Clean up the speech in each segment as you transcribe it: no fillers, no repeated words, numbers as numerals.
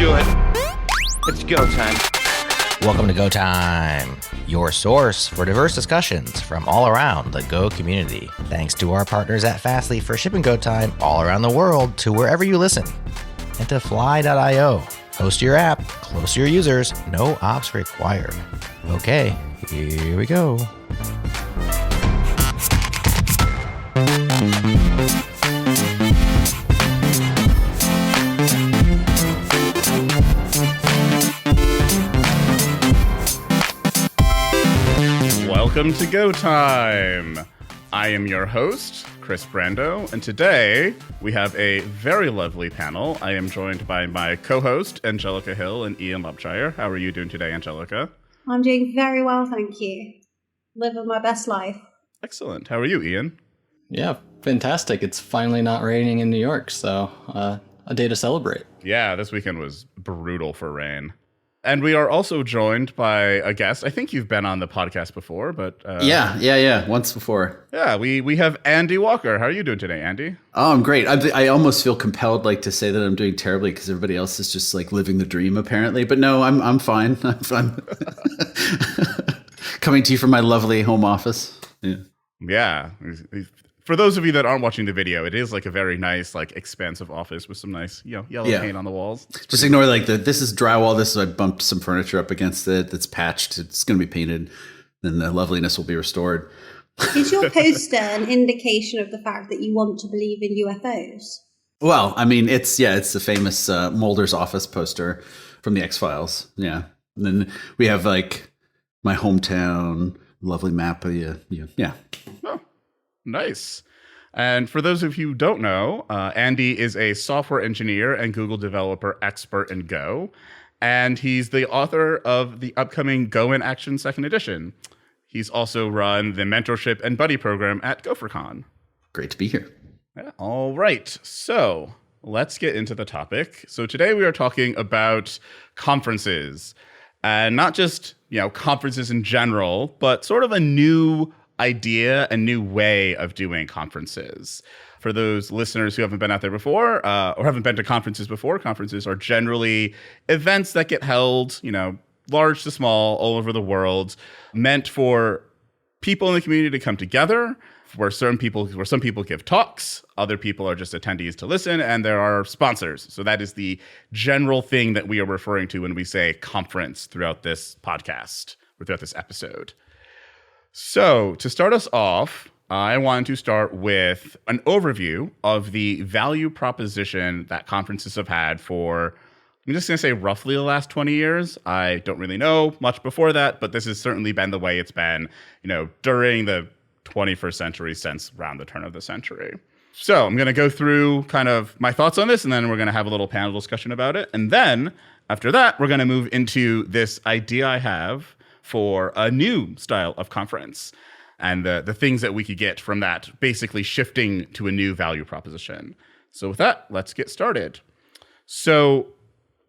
do it. It's go time. Welcome to Go Time, your source for diverse discussions from all around the Go community. Thanks to our partners at Fastly for shipping Go Time all around the world to wherever you listen. And to Fly.io, host your app, close to your users, no ops required. Okay, here we go. Welcome to Go Time. I am your host, Chris Brando, and today we have a very lovely panel. I am joined by my co-host, Angelica Hill and Ian Lupshire. How are you doing today, Angelica? I'm doing very well, thank you. Living my best life. Excellent. How are you, Ian? Yeah, fantastic. It's finally not raining in New York, so a day to celebrate. Yeah, this weekend was brutal for rain. And we are also joined by a guest. I think you've been on the podcast before, but... Yeah. Once before. Yeah, we have Andy Walker. How are you doing today, Andy? Oh, I'm great. I almost feel compelled to say that I'm doing terribly because everybody else is just living the dream apparently. But no, I'm fine. I'm fine. Coming to you from my lovely home office. Yeah. For those of you that aren't watching the video, it is a very nice, expansive office with some nice, yellow paint on the walls. Just ignore this is drywall. This is, I bumped some furniture up against it. That's patched. It's going to be painted. Then the loveliness will be restored. Is your poster an indication of the fact that you want to believe in UFOs? Well, I mean, it's the famous Mulder's office poster from the X-Files. Yeah. And then we have my hometown, lovely map of yeah. Oh. Nice. And for those of you who don't know, Andy is a software engineer and Google developer expert in Go. And he's the author of the upcoming Go in Action 2nd edition. He's also run the mentorship and buddy program at GopherCon. Great to be here. Yeah. All right. So let's get into the topic. So today we are talking about conferences. And not just, conferences in general, but sort of a new idea, a new way of doing conferences. For those listeners who haven't been out there before or haven't been to conferences before, conferences are generally events that get held, large to small, all over the world, meant for people in the community to come together, where some people give talks, other people are just attendees to listen, and there are sponsors. So that is the general thing that we are referring to when we say conference throughout this podcast or throughout this episode. So to start us off, I want to start with an overview of the value proposition that conferences have had for, I'm just going to say roughly the last 20 years. I don't really know much before that, but this has certainly been the way it's been, during the 21st century since around the turn of the century. So I'm going to go through kind of my thoughts on this, and then we're going to have a little panel discussion about it. And then after that, we're going to move into this idea I have for a new style of conference and the things that we could get from that, basically shifting to a new value proposition. So with that, let's get started. So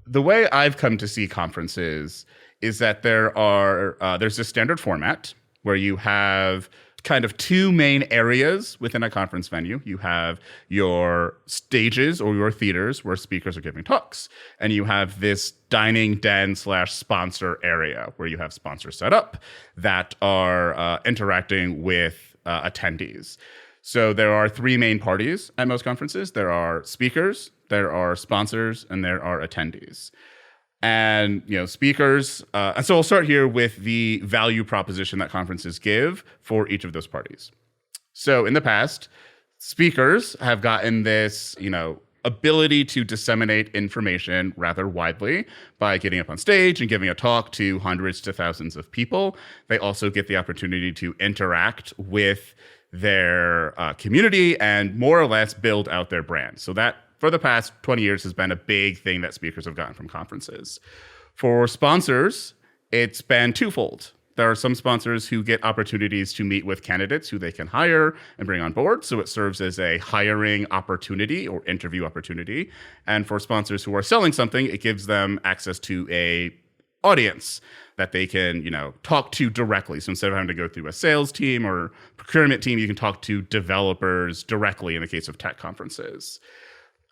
the way I've come to see conferences is that there's a standard format where you have kind of two main areas within a conference venue. You have your stages or your theaters where speakers are giving talks, and you have this dining den / sponsor area where you have sponsors set up that are interacting with attendees. So there are three main parties at most conferences. There are speakers, there are sponsors, and there are attendees. And, speakers, and so we'll start here with the value proposition that conferences give for each of those parties. So in the past, speakers have gotten this, ability to disseminate information rather widely by getting up on stage and giving a talk to hundreds to thousands of people. They also get the opportunity to interact with their community and more or less build out their brand. So that, for the past 20 years, has been a big thing that speakers have gotten from conferences. For sponsors, it's been twofold. There are some sponsors who get opportunities to meet with candidates who they can hire and bring on board. So it serves as a hiring opportunity or interview opportunity. And for sponsors who are selling something, it gives them access to a audience that they can, talk to directly. So instead of having to go through a sales team or procurement team, you can talk to developers directly in the case of tech conferences.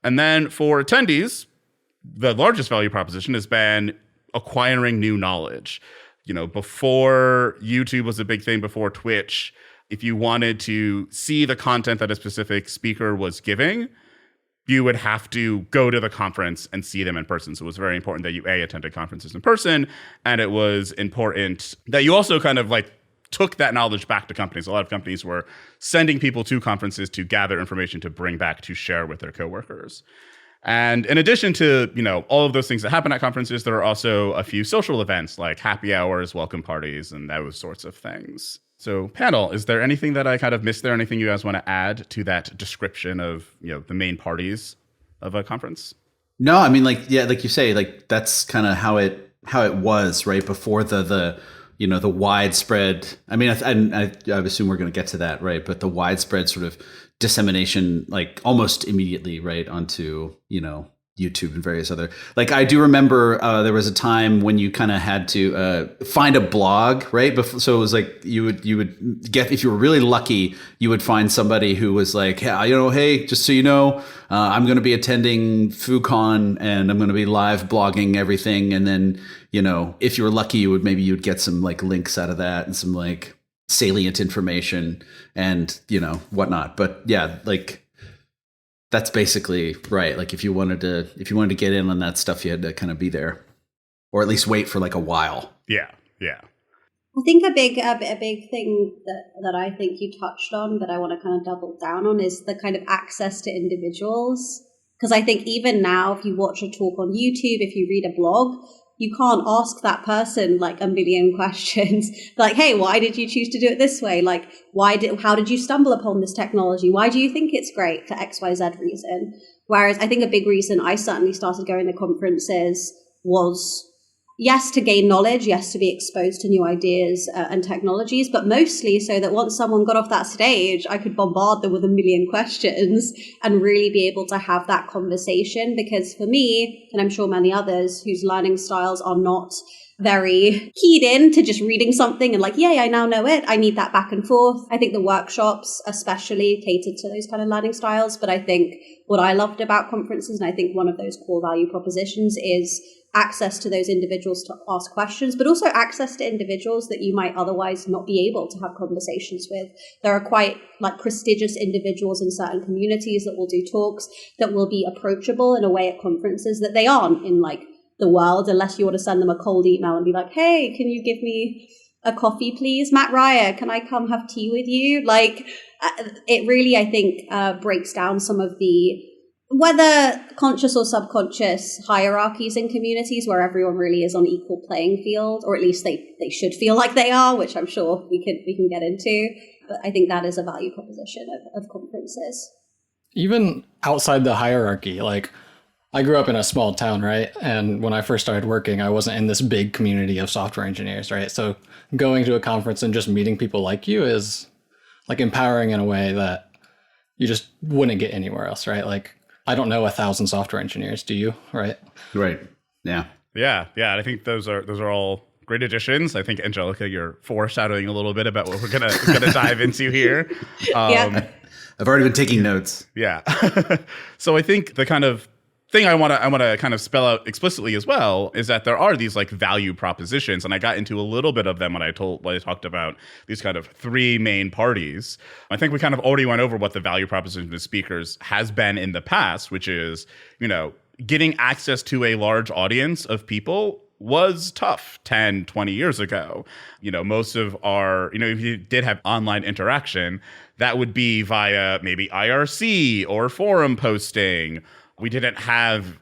And then for attendees, the largest value proposition has been acquiring new knowledge. Before YouTube was a big thing, before Twitch, if you wanted to see the content that a specific speaker was giving, you would have to go to the conference and see them in person. So it was very important that you attended conferences in person, and it was important that you also kind of like took that knowledge back to companies. A lot of companies were sending people to conferences to gather information to bring back to share with their coworkers. And in addition to, all of those things that happen at conferences, there are also a few social events like happy hours, welcome parties, and those sorts of things. So panel, is there anything that I kind of missed there? Anything you guys want to add to that description of, the main parties of a conference? No, I mean, like you say, like that's kind of how it was right before the widespread. I mean, I assume we're going to get to that, right? But the widespread sort of dissemination, like almost immediately, right, onto YouTube and various other. Like I do remember there was a time when you kind of had to find a blog, right? So it was like you would get, if you were really lucky, you would find somebody who was like, yeah, hey, just so you know, I'm going to be attending FooCon and I'm going to be live blogging everything. And then, if you were lucky, you'd get some like links out of that and some like salient information and, whatnot. But yeah, like, that's basically right. Like if you wanted to get in on that stuff, you had to kind of be there, or at least wait for like a while. Yeah. I think a big thing that I think you touched on, but I want to kind of double down on, is the kind of access to individuals. Because I think even now, if you watch a talk on YouTube, if you read a blog, you can't ask that person like a million questions. Like, hey, why did you choose to do it this way? Like, how did you stumble upon this technology? Why do you think it's great for XYZ reason? Whereas I think a big reason I certainly started going to conferences was, yes, to gain knowledge, yes, to be exposed to new ideas and technologies, but mostly so that once someone got off that stage, I could bombard them with a million questions and really be able to have that conversation. Because for me, and I'm sure many others whose learning styles are not very keyed in to just reading something and like, yay, I now know it. I need that back and forth. I think the workshops especially catered to those kind of learning styles. But I think what I loved about conferences, and I think one of those core value propositions, is access to those individuals to ask questions, but also access to individuals that you might otherwise not be able to have conversations with. There are quite like prestigious individuals in certain communities that will do talks that will be approachable in a way at conferences that they aren't in like the world, unless you want to send them a cold email and be like, hey, can you give me a coffee, please? Matt Ryer, can I come have tea with you? Like, it really, I think, breaks down some of the, whether conscious or subconscious, hierarchies in communities where everyone really is on equal playing field, or at least they should feel like they are, which I'm sure we can get into. But I think that is a value proposition of conferences. Even outside the hierarchy, like I grew up in a small town, right? And when I first started working, I wasn't in this big community of software engineers, right? So going to a conference and just meeting people like you is like empowering in a way that you just wouldn't get anywhere else, right? Like, I don't know 1,000 software engineers. Do you? Right. Right. Yeah. I think those are all great additions. I think, Angelica, you're foreshadowing a little bit about what we're gonna dive into here. Yeah. I've already been taking notes. Yeah. So I think the kind of thing I want to kind of spell out explicitly as well is that there are these like value propositions, and I got into a little bit of them when I talked about these kind of three main parties. I think we kind of already went over what the value proposition of speakers has been in the past, which is, getting access to a large audience of people was tough 10, 20 years ago. Most of our, if you did have online interaction, that would be via maybe IRC or forum posting. We didn't have,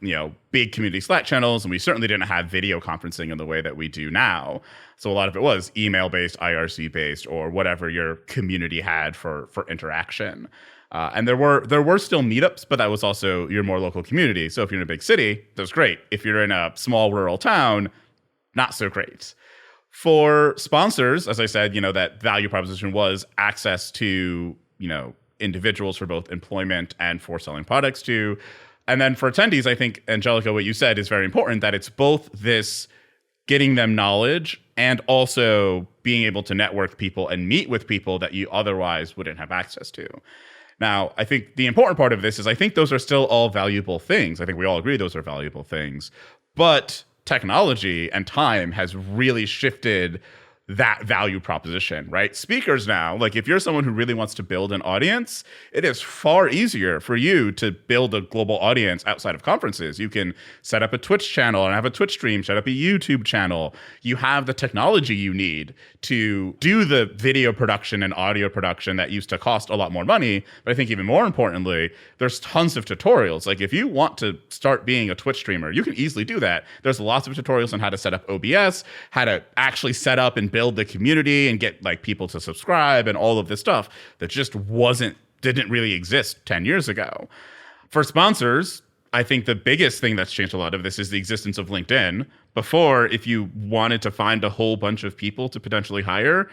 big community Slack channels, and we certainly didn't have video conferencing in the way that we do now. So a lot of it was email-based, IRC-based, or whatever your community had for interaction. And there were still meetups, but that was also your more local community. So if you're in a big city, that's great. If you're in a small rural town, not so great. For sponsors, as I said, that value proposition was access to, individuals for both employment and for selling products to. And then for attendees, I think, Angelica, what you said is very important, that it's both this getting them knowledge and also being able to network people and meet with people that you otherwise wouldn't have access to. Now, I think the important part of this is I think those are still all valuable things. I think we all agree those are valuable things. But technology and time has really shifted that value proposition, right? Speakers now, like if you're someone who really wants to build an audience, it is far easier for you to build a global audience outside of conferences. You can set up a Twitch channel and have a Twitch stream, set up a YouTube channel. You have the technology you need to do the video production and audio production that used to cost a lot more money. But I think even more importantly, there's tons of tutorials. Like if you want to start being a Twitch streamer, you can easily do that. There's lots of tutorials on how to set up OBS, how to actually set up and build the community and get like people to subscribe and all of this stuff that just didn't really exist 10 years ago. For sponsors, I think the biggest thing that's changed a lot of this is the existence of LinkedIn. Before, if you wanted to find a whole bunch of people to potentially hire,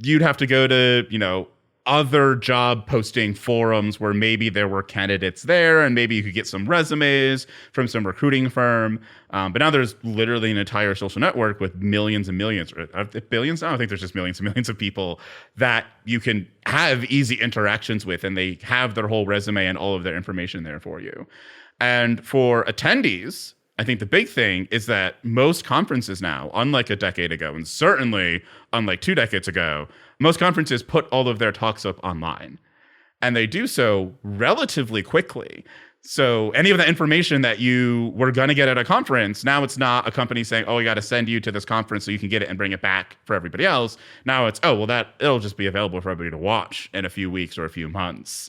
you'd have to go to, other job posting forums where maybe there were candidates there and maybe you could get some resumes from some recruiting firm. But now there's literally an entire social network with millions and millions, or billions now? I think there's just millions and millions of people that you can have easy interactions with, and they have their whole resume and all of their information there for you. And for attendees, I think the big thing is that most conferences now, unlike a decade ago, and certainly unlike 2 decades ago, most conferences put all of their talks up online. And they do so relatively quickly. So any of the information that you were going to get at a conference, now it's not a company saying, oh, we got to send you to this conference so you can get it and bring it back for everybody else. Now it's, it'll just be available for everybody to watch in a few weeks or a few months.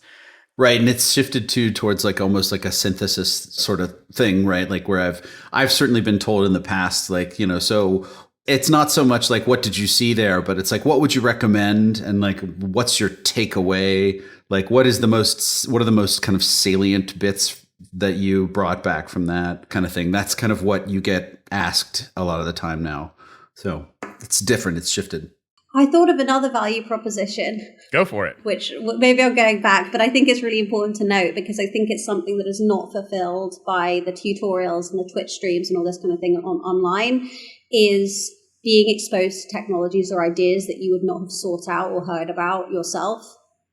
Right, and it's shifted towards like almost like a synthesis sort of thing, right? Like where I've certainly been told in the past, like, so it's not so much like what did you see there, but it's like what would you recommend, and like what's your takeaway? Like what are the most kind of salient bits that you brought back from that kind of thing? That's kind of what you get asked a lot of the time now. So it's different, it's shifted. I thought of another value proposition. Go for it. Which maybe I'm going back, but I think it's really important to note because I think it's something that is not fulfilled by the tutorials and the Twitch streams and all this kind of thing online, is being exposed to technologies or ideas that you would not have sought out or heard about yourself.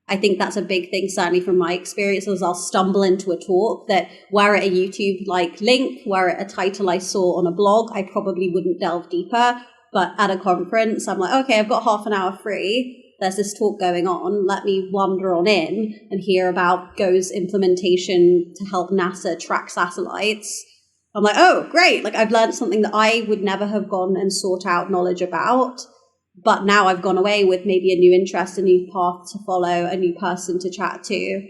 I think that's a big thing, certainly from my experiences. I'll stumble into a talk that were it a YouTube link, were it a title I saw on a blog, I probably wouldn't delve deeper. But at a conference, I'm like, okay, I've got half an hour free. There's this talk going on. Let me wander on in and hear about Go's implementation to help NASA track satellites. I'm like, oh, great. Like I've learned something that I would never have gone and sought out knowledge about. But now I've gone away with maybe a new interest, a new path to follow, a new person to chat to.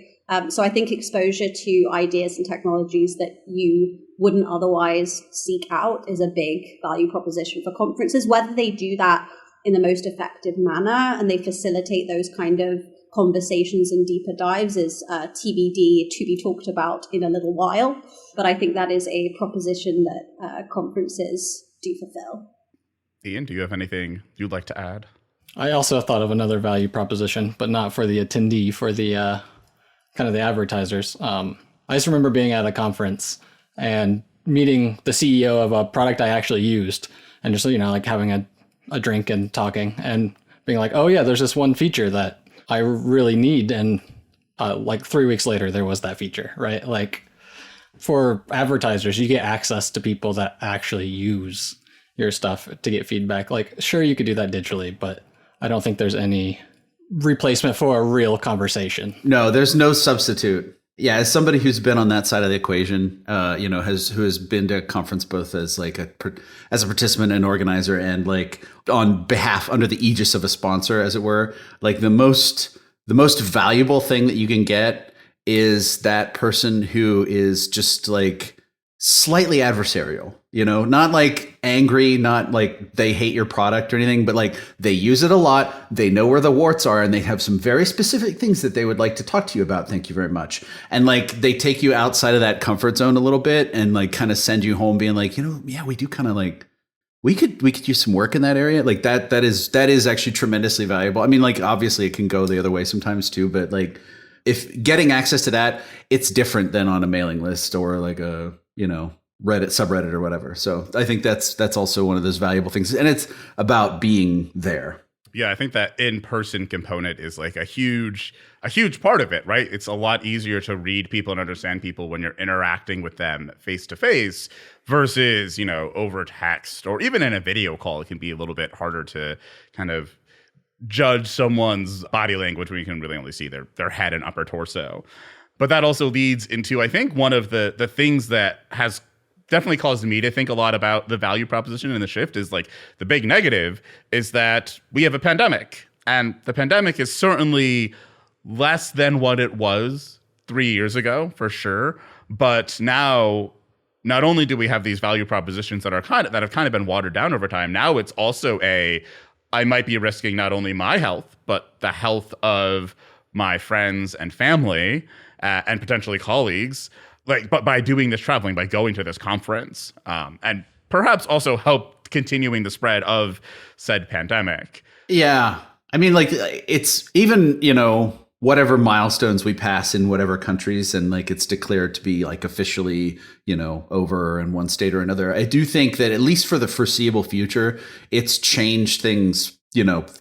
So I think exposure to ideas and technologies that you wouldn't otherwise seek out is a big value proposition for conferences. Whether they do that in the most effective manner and they facilitate those kind of conversations and deeper dives is TBD, to be talked about in a little while. But I think that is a proposition that conferences do fulfill. Ian, do you have anything you'd like to add? I also thought of another value proposition, but not for the attendee, for the kind of the advertisers. I just remember being at a conference and meeting the CEO of a product I actually used, and just, like having a drink and talking and being like, oh yeah, there's this one feature that I really need. And like 3 weeks later, there was that feature, right? Like for advertisers, you get access to people that actually use your stuff to get feedback. Like, sure, you could do that digitally, but I don't think there's any replacement for a real conversation. No, there's no substitute. Yeah, as somebody who's been on that side of the equation, who has been to a conference both as like as a participant and organizer, and like on behalf under the aegis of a sponsor, as it were, like the most valuable thing that you can get is that person who is just like slightly adversarial, not like angry, not like they hate your product or anything, but like they use it a lot. They know where the warts are and they have some very specific things that they would like to talk to you about. Thank you very much. And like they take you outside of that comfort zone a little bit and like kind of send you home being like, yeah, we do kind of like, we could use some work in that area. Like that is actually tremendously valuable. I mean, like obviously it can go the other way sometimes too, but like if getting access to that, it's different than on a mailing list or like a, Reddit subreddit or whatever. So I think that's also one of those valuable things. And it's about being there. Yeah, I think that in-person component is like a huge part of it, right? It's a lot easier to read people and understand people when you're interacting with them face to face versus, over text or even in a video call. It can be a little bit harder to kind of judge someone's body language when you can really only see their head and upper torso. But that also leads into, I think, one of the things that has definitely caused me to think a lot about the value proposition and the shift is like the big negative is that we have a pandemic. And the pandemic is certainly less than what it was 3 years ago, for sure. But now, not only do we have these value propositions that have kind of been watered down over time, now it's also I might be risking not only my health, but the health of my friends and family and potentially colleagues. But by doing this traveling, by going to this conference, and perhaps also help continuing the spread of said pandemic. Yeah. I mean, like, it's even, whatever milestones we pass in whatever countries and like it's declared to be like officially, over in one state or another. I do think that at least for the foreseeable future, it's changed things,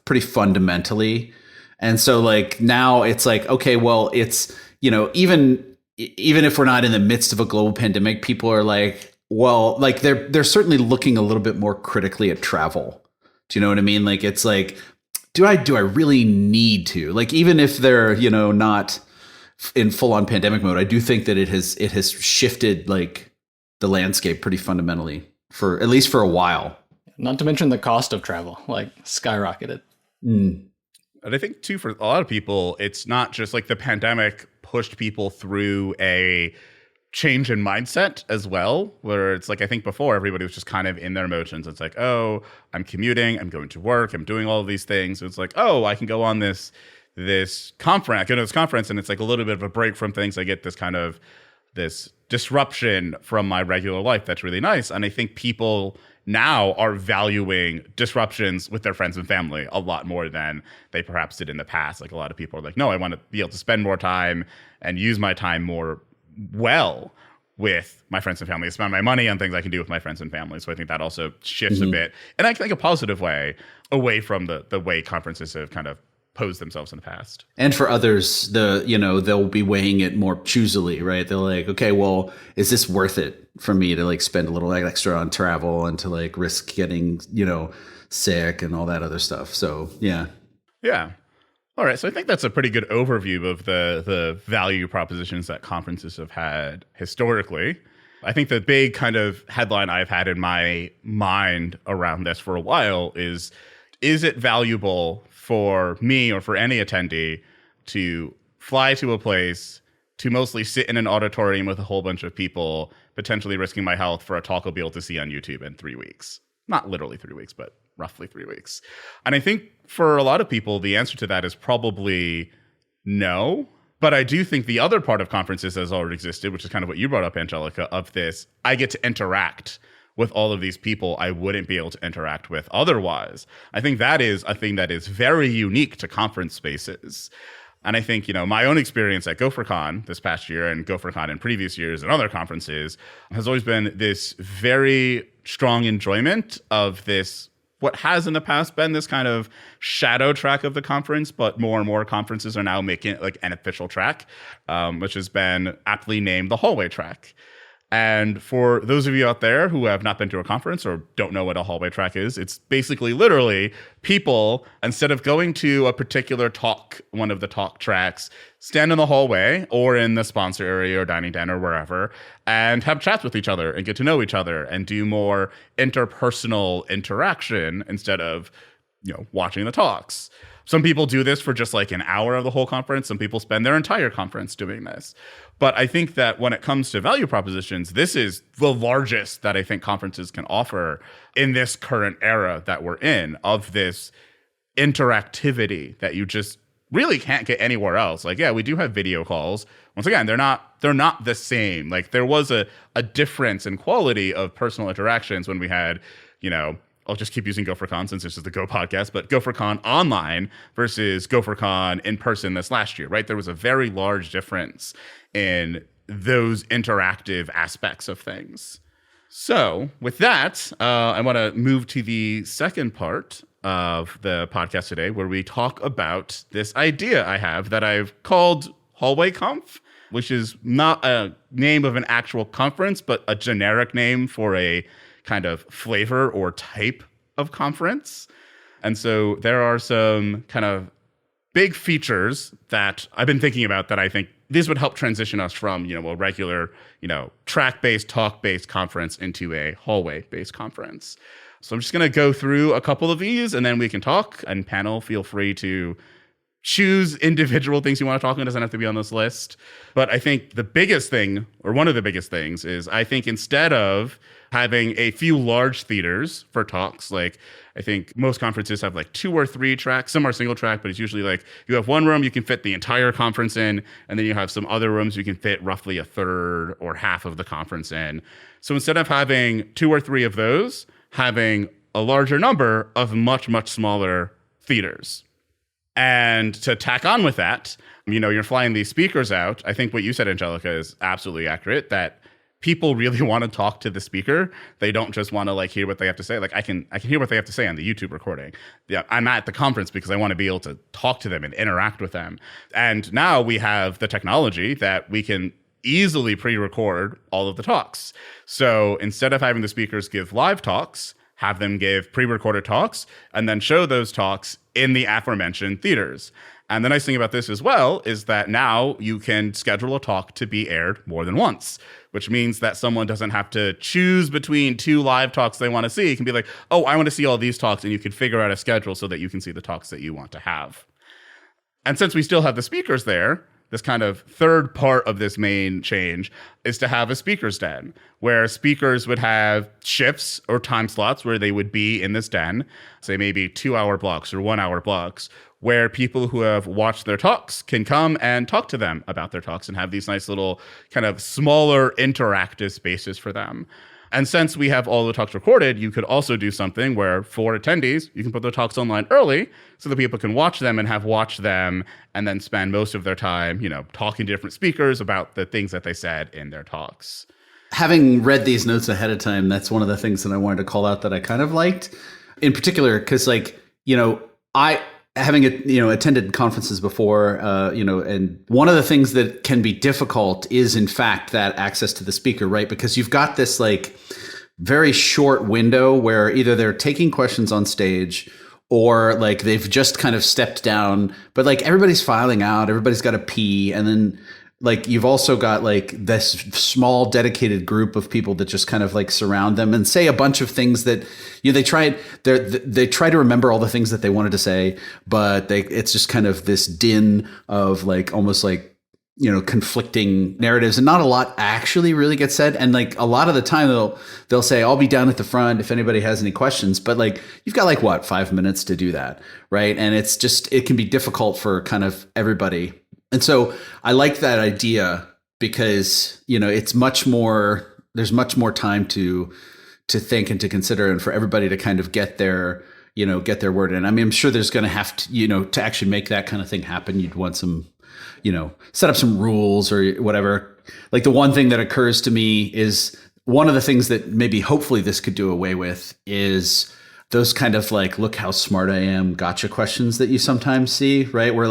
pretty fundamentally. And so like now it's like, okay, well, it's, even if we're not in the midst of a global pandemic, people are like, well, like they're certainly looking a little bit more critically at travel. Do you know what I mean? Like, it's like, do I really need to? Like, even if they're, not in full on pandemic mode, I do think that it has shifted like the landscape pretty fundamentally for at least for a while. Not to mention the cost of travel, like skyrocketed. And I think too, for a lot of people, it's not just like the pandemic pushed people through a change in mindset as well, where it's like, I think before everybody was just kind of in their emotions. It's like, oh, I'm commuting, I'm going to work, I'm doing all of these things. So it's like, oh, I can go on this conference, I go to this conference, and it's like a little bit of a break from things. I get this disruption from my regular life. That's really nice. And I think people now are valuing disruptions with their friends and family a lot more than they perhaps did in the past. Like, a lot of people are like, no, I want to be able to spend more time and use my time more well with my friends and family, spend my money on things I can do with my friends and family. So I think that also shifts a bit, and I think a positive way, away from the way conferences have kind of posed themselves in the past. And for others, they'll be weighing it more choosily, right? They're like, okay, well, is this worth it for me to like spend a little extra on travel and to like risk getting, sick and all that other stuff? So yeah. Yeah. All right, so I think that's a pretty good overview of the value propositions that conferences have had historically. I think the big kind of headline I've had in my mind around this for a while is it valuable for me or for any attendee to fly to a place, to mostly sit in an auditorium with a whole bunch of people, potentially risking my health for a talk I'll be able to see on YouTube in 3 weeks? Not literally 3 weeks, but roughly 3 weeks. And I think for a lot of people, the answer to that is probably no. But I do think the other part of conferences has already existed, which is kind of what you brought up, Angelica, of this, I get to interact with all of these people I wouldn't be able to interact with otherwise. I think that is a thing that is very unique to conference spaces. And I think, my own experience at GopherCon this past year and GopherCon in previous years and other conferences has always been this very strong enjoyment of this, what has in the past been this kind of shadow track of the conference, but more and more conferences are now making it like an official track, which has been aptly named the hallway track. And for those of you out there who have not been to a conference or don't know what a hallway track is, it's basically literally people, instead of going to a particular talk, one of the talk tracks, stand in the hallway or in the sponsor area or dining den or wherever and have chats with each other and get to know each other and do more interpersonal interaction instead of, watching the talks. Some people do this for just like an hour of the whole conference. Some people spend their entire conference doing this. But I think that when it comes to value propositions, this is the largest that I think conferences can offer in this current era that we're in, of this interactivity that you just really can't get anywhere else. Like, yeah, we do have video calls. Once again, they're not the same. Like, there was a difference in quality of personal interactions when we had, I'll just keep using GopherCon since this is the Go podcast, but GopherCon online versus GopherCon in person this last year, right? There was a very large difference in those interactive aspects of things. So with that, I want to move to the second part of the podcast today where we talk about this idea I have that I've called HallwayConf, which is not a name of an actual conference, but a generic name for a kind of flavor or type of conference. And so there are some kind of big features that I've been thinking about that I think this would help transition us from, a regular, track-based, talk-based conference into a hallway-based conference. So I'm just going to go through a couple of these and then we can talk. And panel, feel free to choose individual things you want to talk on. It doesn't have to be on this list. But I think the biggest thing, or one of the biggest things, is I think instead of having a few large theaters for talks, like I think most conferences have like 2 or 3 tracks. Some are single track, but it's usually like you have one room you can fit the entire conference in, and then you have some other rooms you can fit roughly a third or half of the conference in. So instead of having 2 or 3 of those, having a larger number of much, much smaller theaters. And to tack on with that, you're flying these speakers out. I think what you said, Angelica, is absolutely accurate, that people really want to talk to the speaker. They don't just want to hear what they have to say. I can hear what they have to say on the YouTube recording. Yeah, I'm at the conference because I want to be able to talk to them and interact with them. And now we have the technology that we can easily pre-record all of the talks. So instead of having the speakers give live talks, have them give pre-recorded talks and then show those talks in the aforementioned theaters. And the nice thing about this as well is that now you can schedule a talk to be aired more than once, which means that someone doesn't have to choose between 2 live talks they want to see. It can be like, oh, I want to see all these talks, and you can figure out a schedule so that you can see the talks that you want to have. And since we still have the speakers there, this kind of third part of this main change is to have a speakers den where speakers would have shifts or time slots where they would be in this den, say maybe 2-hour blocks or 1-hour blocks, where people who have watched their talks can come and talk to them about their talks and have these nice little kind of smaller interactive spaces for them. And since we have all the talks recorded, you could also do something where for attendees, you can put the talks online early so that people can watch them and have watched them and then spend most of their time, talking to different speakers about the things that they said in their talks. Having read these notes ahead of time, that's one of the things that I wanted to call out that I kind of liked in particular, because I having attended conferences before, and one of the things that can be difficult is in fact that access to the speaker, right? Because you've got this very short window where either they're taking questions on stage or they've just kind of stepped down, but everybody's filing out, everybody's got to pee, and then you've also got this small dedicated group of people that just kind of surround them and say a bunch of things that they try to remember all the things that they wanted to say, but it's just kind of this din of almost conflicting narratives, and not a lot actually really gets said. And a lot of the time they'll say, I'll be down at the front if anybody has any questions, but you've got 5 minutes to do that, right? And it can be difficult for kind of everybody. And so I like that idea because, it's much more, there's much more time to think and to consider, and for everybody to kind of get their word in. I mean, I'm sure there's going to have to, to actually make that kind of thing happen, you'd want some, set up some rules or whatever. The one thing that occurs to me is one of the things that maybe hopefully this could do away with is those kind of look how smart I am gotcha questions that you sometimes see, right? Where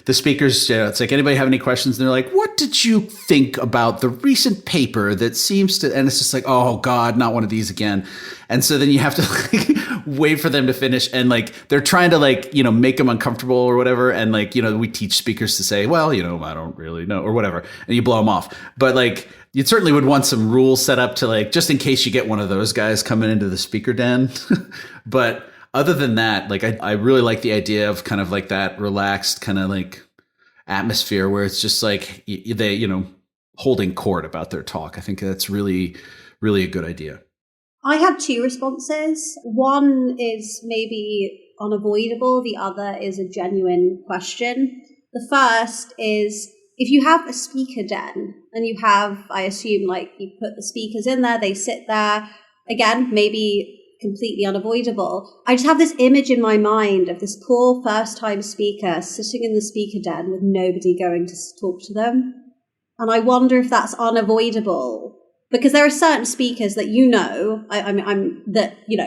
the speakers, it's anybody have any questions? And they're like, what did you think about the recent paper that seems to, and it's just oh God, not one of these again. And so then you have to wait for them to finish, and they're trying to make them uncomfortable or whatever. And we teach speakers to say, well, I don't really know or whatever, and you blow them off. But you certainly would want some rules set up to just in case you get one of those guys coming into the speaker den. But other than that, I really like the idea of kind of that relaxed kind of atmosphere where it's just they, holding court about their talk. I think that's really, really a good idea. I have 2 responses. One is maybe unavoidable. The other is a genuine question. The first is, if you have a speaker den and you have, I assume, you put the speakers in there, they sit there, again, maybe completely unavoidable. I just have this image in my mind of this poor first-time speaker sitting in the speaker den with nobody going to talk to them. And I wonder if that's unavoidable Because there are certain speakers that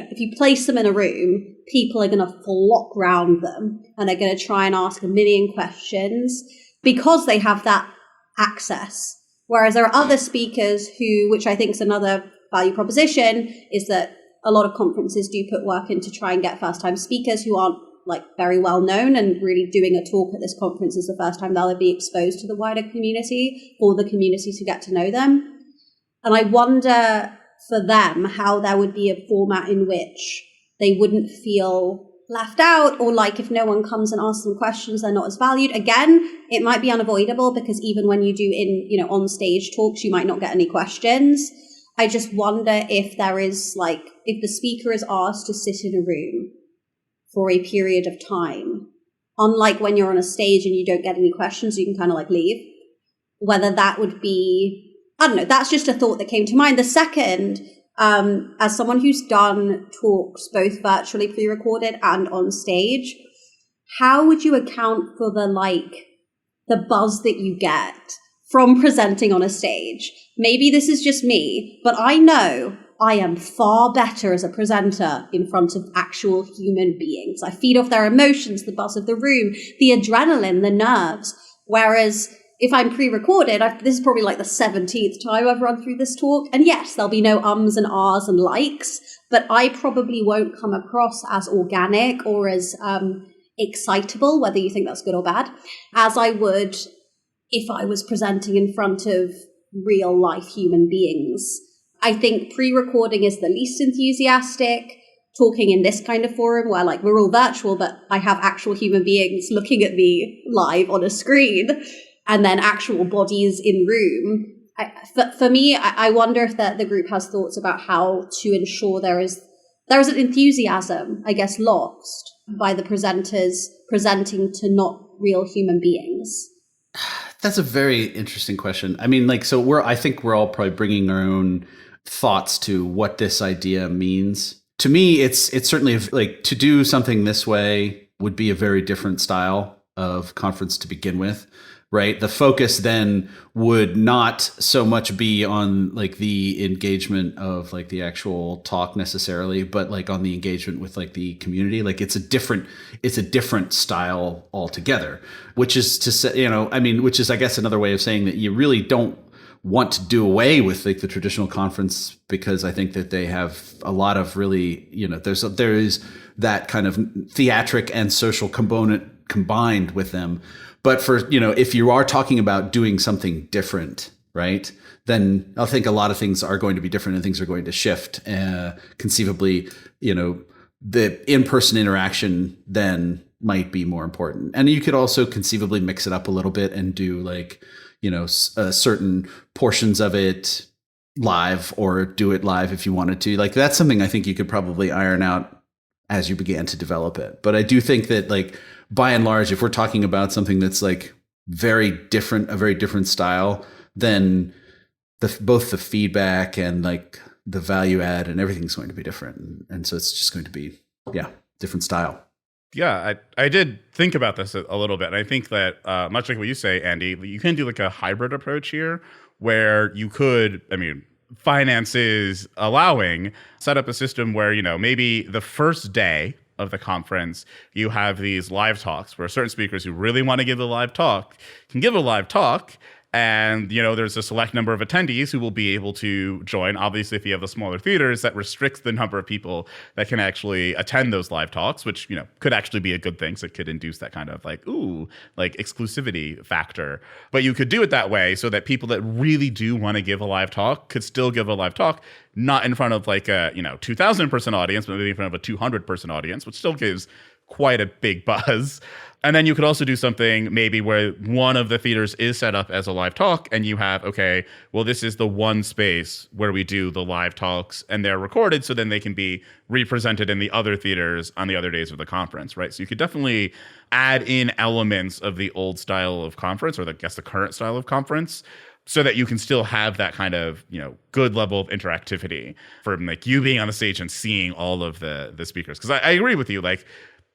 if you place them in a room, people are going to flock round them and are going to try and ask a million questions because they have that access. Whereas there are other speakers which I think is another value proposition, is that a lot of conferences do put work in to try and get first-time speakers who aren't like very well known, and really doing a talk at this conference is the first time they'll be exposed to the wider community, for the community to get to know them. And I wonder for them how there would be a format in which they wouldn't feel left out, or like if no one comes and asks them questions, they're not as valued. Again, it might be unavoidable because even when you do on stage talks, you might not get any questions. I just wonder if there is if the speaker is asked to sit in a room for a period of time, unlike when you're on a stage and you don't get any questions, you can kind of leave, whether that would be, I don't know, that's just a thought that came to mind. The second, as someone who's done talks both virtually pre-recorded and on stage, how would you account for the buzz that you get from presenting on a stage? Maybe this is just me, but I know I am far better as a presenter in front of actual human beings. I feed off their emotions, the buzz of the room, the adrenaline, the nerves. Whereas if I'm pre-recorded, this is probably the 17th time I've run through this talk. And yes, there'll be no ums and ahs and likes, but I probably won't come across as organic or as excitable, whether you think that's good or bad, as I would if I was presenting in front of real life human beings. I think pre-recording is the least enthusiastic. Talking in this kind of forum where we're all virtual, but I have actual human beings looking at me live on a screen, and then actual bodies in room. For me, I wonder if the group has thoughts about how to ensure there is an enthusiasm, I guess, lost by the presenters presenting to not real human beings. That's a very interesting question. I mean, I think we're all probably bringing our own thoughts to what this idea means. To me, it's certainly to do something this way would be a very different style of conference to begin with, right? The focus then would not so much be on the engagement of the actual talk necessarily, but on the engagement with the community. It's a different style altogether, which is to say, which is, I guess, another way of saying that you really don't want to do away with the traditional conference, because I think that they have a lot of really, there is that kind of theatric and social component combined with them. But for, if you are talking about doing something different, right, then I think a lot of things are going to be different and things are going to shift. Conceivably, the in-person interaction then might be more important. And you could also conceivably mix it up a little bit and do certain portions of it live, or do it live if you wanted to. That's something I think you could probably iron out as you began to develop it. But I do think that by and large, if we're talking about something that's a very different style, then both the feedback and the value add and everything's going to be different. And so it's just going to be, different style. Yeah, I did think about this a little bit. And I think that much like what you say, Andy, you can do a hybrid approach here where you could, finances allowing, set up a system where, maybe the first day of the conference, you have these live talks where certain speakers who really want to give a live talk can give a live talk. And, there's a select number of attendees who will be able to join. Obviously, if you have the smaller theaters, that restricts the number of people that can actually attend those live talks, which, could actually be a good thing. So it could induce that kind of exclusivity factor. But you could do it that way so that people that really do want to give a live talk could still give a live talk, not in front of a 2,000 person audience, but maybe in front of a 200 person audience, which still gives quite a big buzz. And then you could also do something maybe where one of the theaters is set up as a live talk, and you have, okay, well, this is the one space where we do the live talks, and they're recorded, so then they can be represented in the other theaters on the other days of the conference, right? So you could definitely add in elements of the old style of conference, or I guess the current style of conference, so that you can still have that kind of, good level of interactivity from you being on the stage and seeing all of the speakers. Because I agree with you,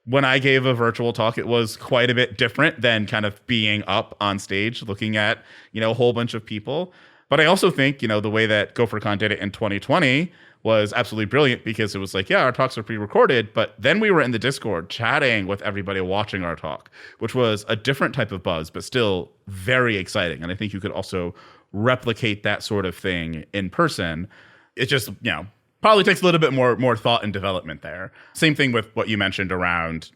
when I gave a virtual talk, it was quite a bit different than kind of being up on stage looking at, a whole bunch of people. But I also think, the way that GopherCon did it in 2020 was absolutely brilliant, because it was like, yeah, our talks are pre-recorded, but then we were in the Discord chatting with everybody watching our talk, which was a different type of buzz, but still very exciting. And I think you could also replicate that sort of thing in person. It just, probably takes a little bit more thought and development there. Same thing with what you mentioned around,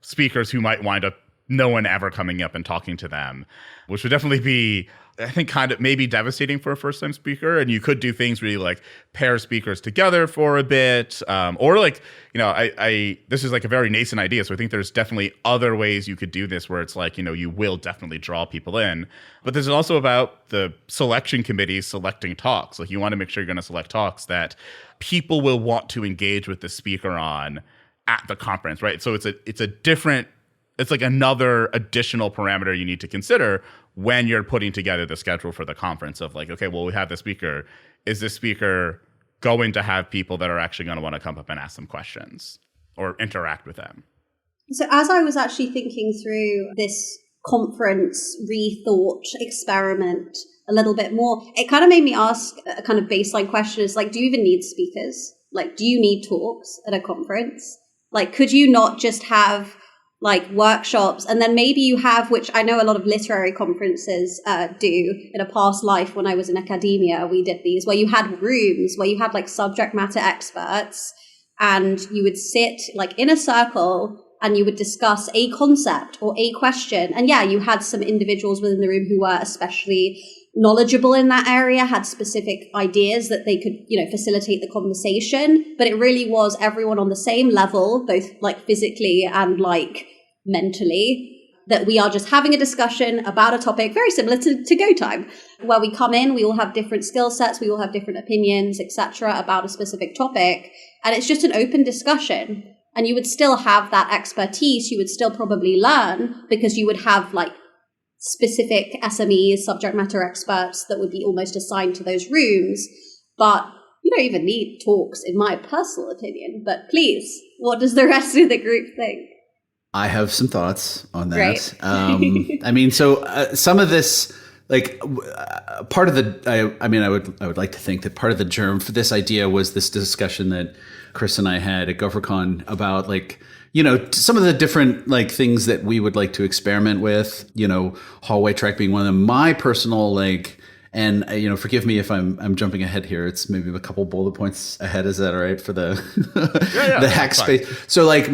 speakers who might wind up no one ever coming up and talking to them, which would definitely be, I think, kind of maybe devastating for a first-time speaker. And you could do things really like pair speakers together for a bit, or like, this is like a very nascent idea. So I think there's definitely other ways you could do this where it's like, you will definitely draw people in. But this is also about the selection committee selecting talks. Like, you want to make sure you're going to select talks that people will want to engage with the speaker on at the conference, right? So it's like another additional parameter you need to consider when you're putting together the schedule for the conference of like, okay, well, we have the speaker. Is this speaker going to have people that are actually going to want to come up and ask them questions or interact with them? So as I was actually thinking through this conference rethought experiment a little bit more, it kind of made me ask a kind of baseline question is like, do you even need speakers? Like, do you need talks at a conference? Like, could you not just have like workshops, and then maybe you have, which I know a lot of literary conferences do. In a past life when I was in academia, we did these where you had rooms where you had like subject matter experts, and you would sit like in a circle and you would discuss a concept or a question. And yeah, you had some individuals within the room who were especially knowledgeable in that area, had specific ideas that they could, facilitate the conversation. But it really was everyone on the same level, both like physically and like mentally, that we are just having a discussion about a topic very similar to Go Time, where we come in, we all have different skill sets, we all have different opinions, etc., about a specific topic. And it's just an open discussion. And you would still have that expertise, you would still probably learn, because you would have like specific SMEs, subject matter experts that would be almost assigned to those rooms. But you don't even need talks, in my personal opinion. But please, what does the rest of the group think? I have some thoughts on that. Great. I mean, so some of this, like part of the, I would like to think that part of the germ for this idea was this discussion that Chris and I had at GopherCon about like, some of the different like things that we would like to experiment with, hallway track being one of them. My personal like, and forgive me if I'm jumping ahead here. It's maybe a couple bullet points ahead. Is that all right for the the hack space? Fine. So like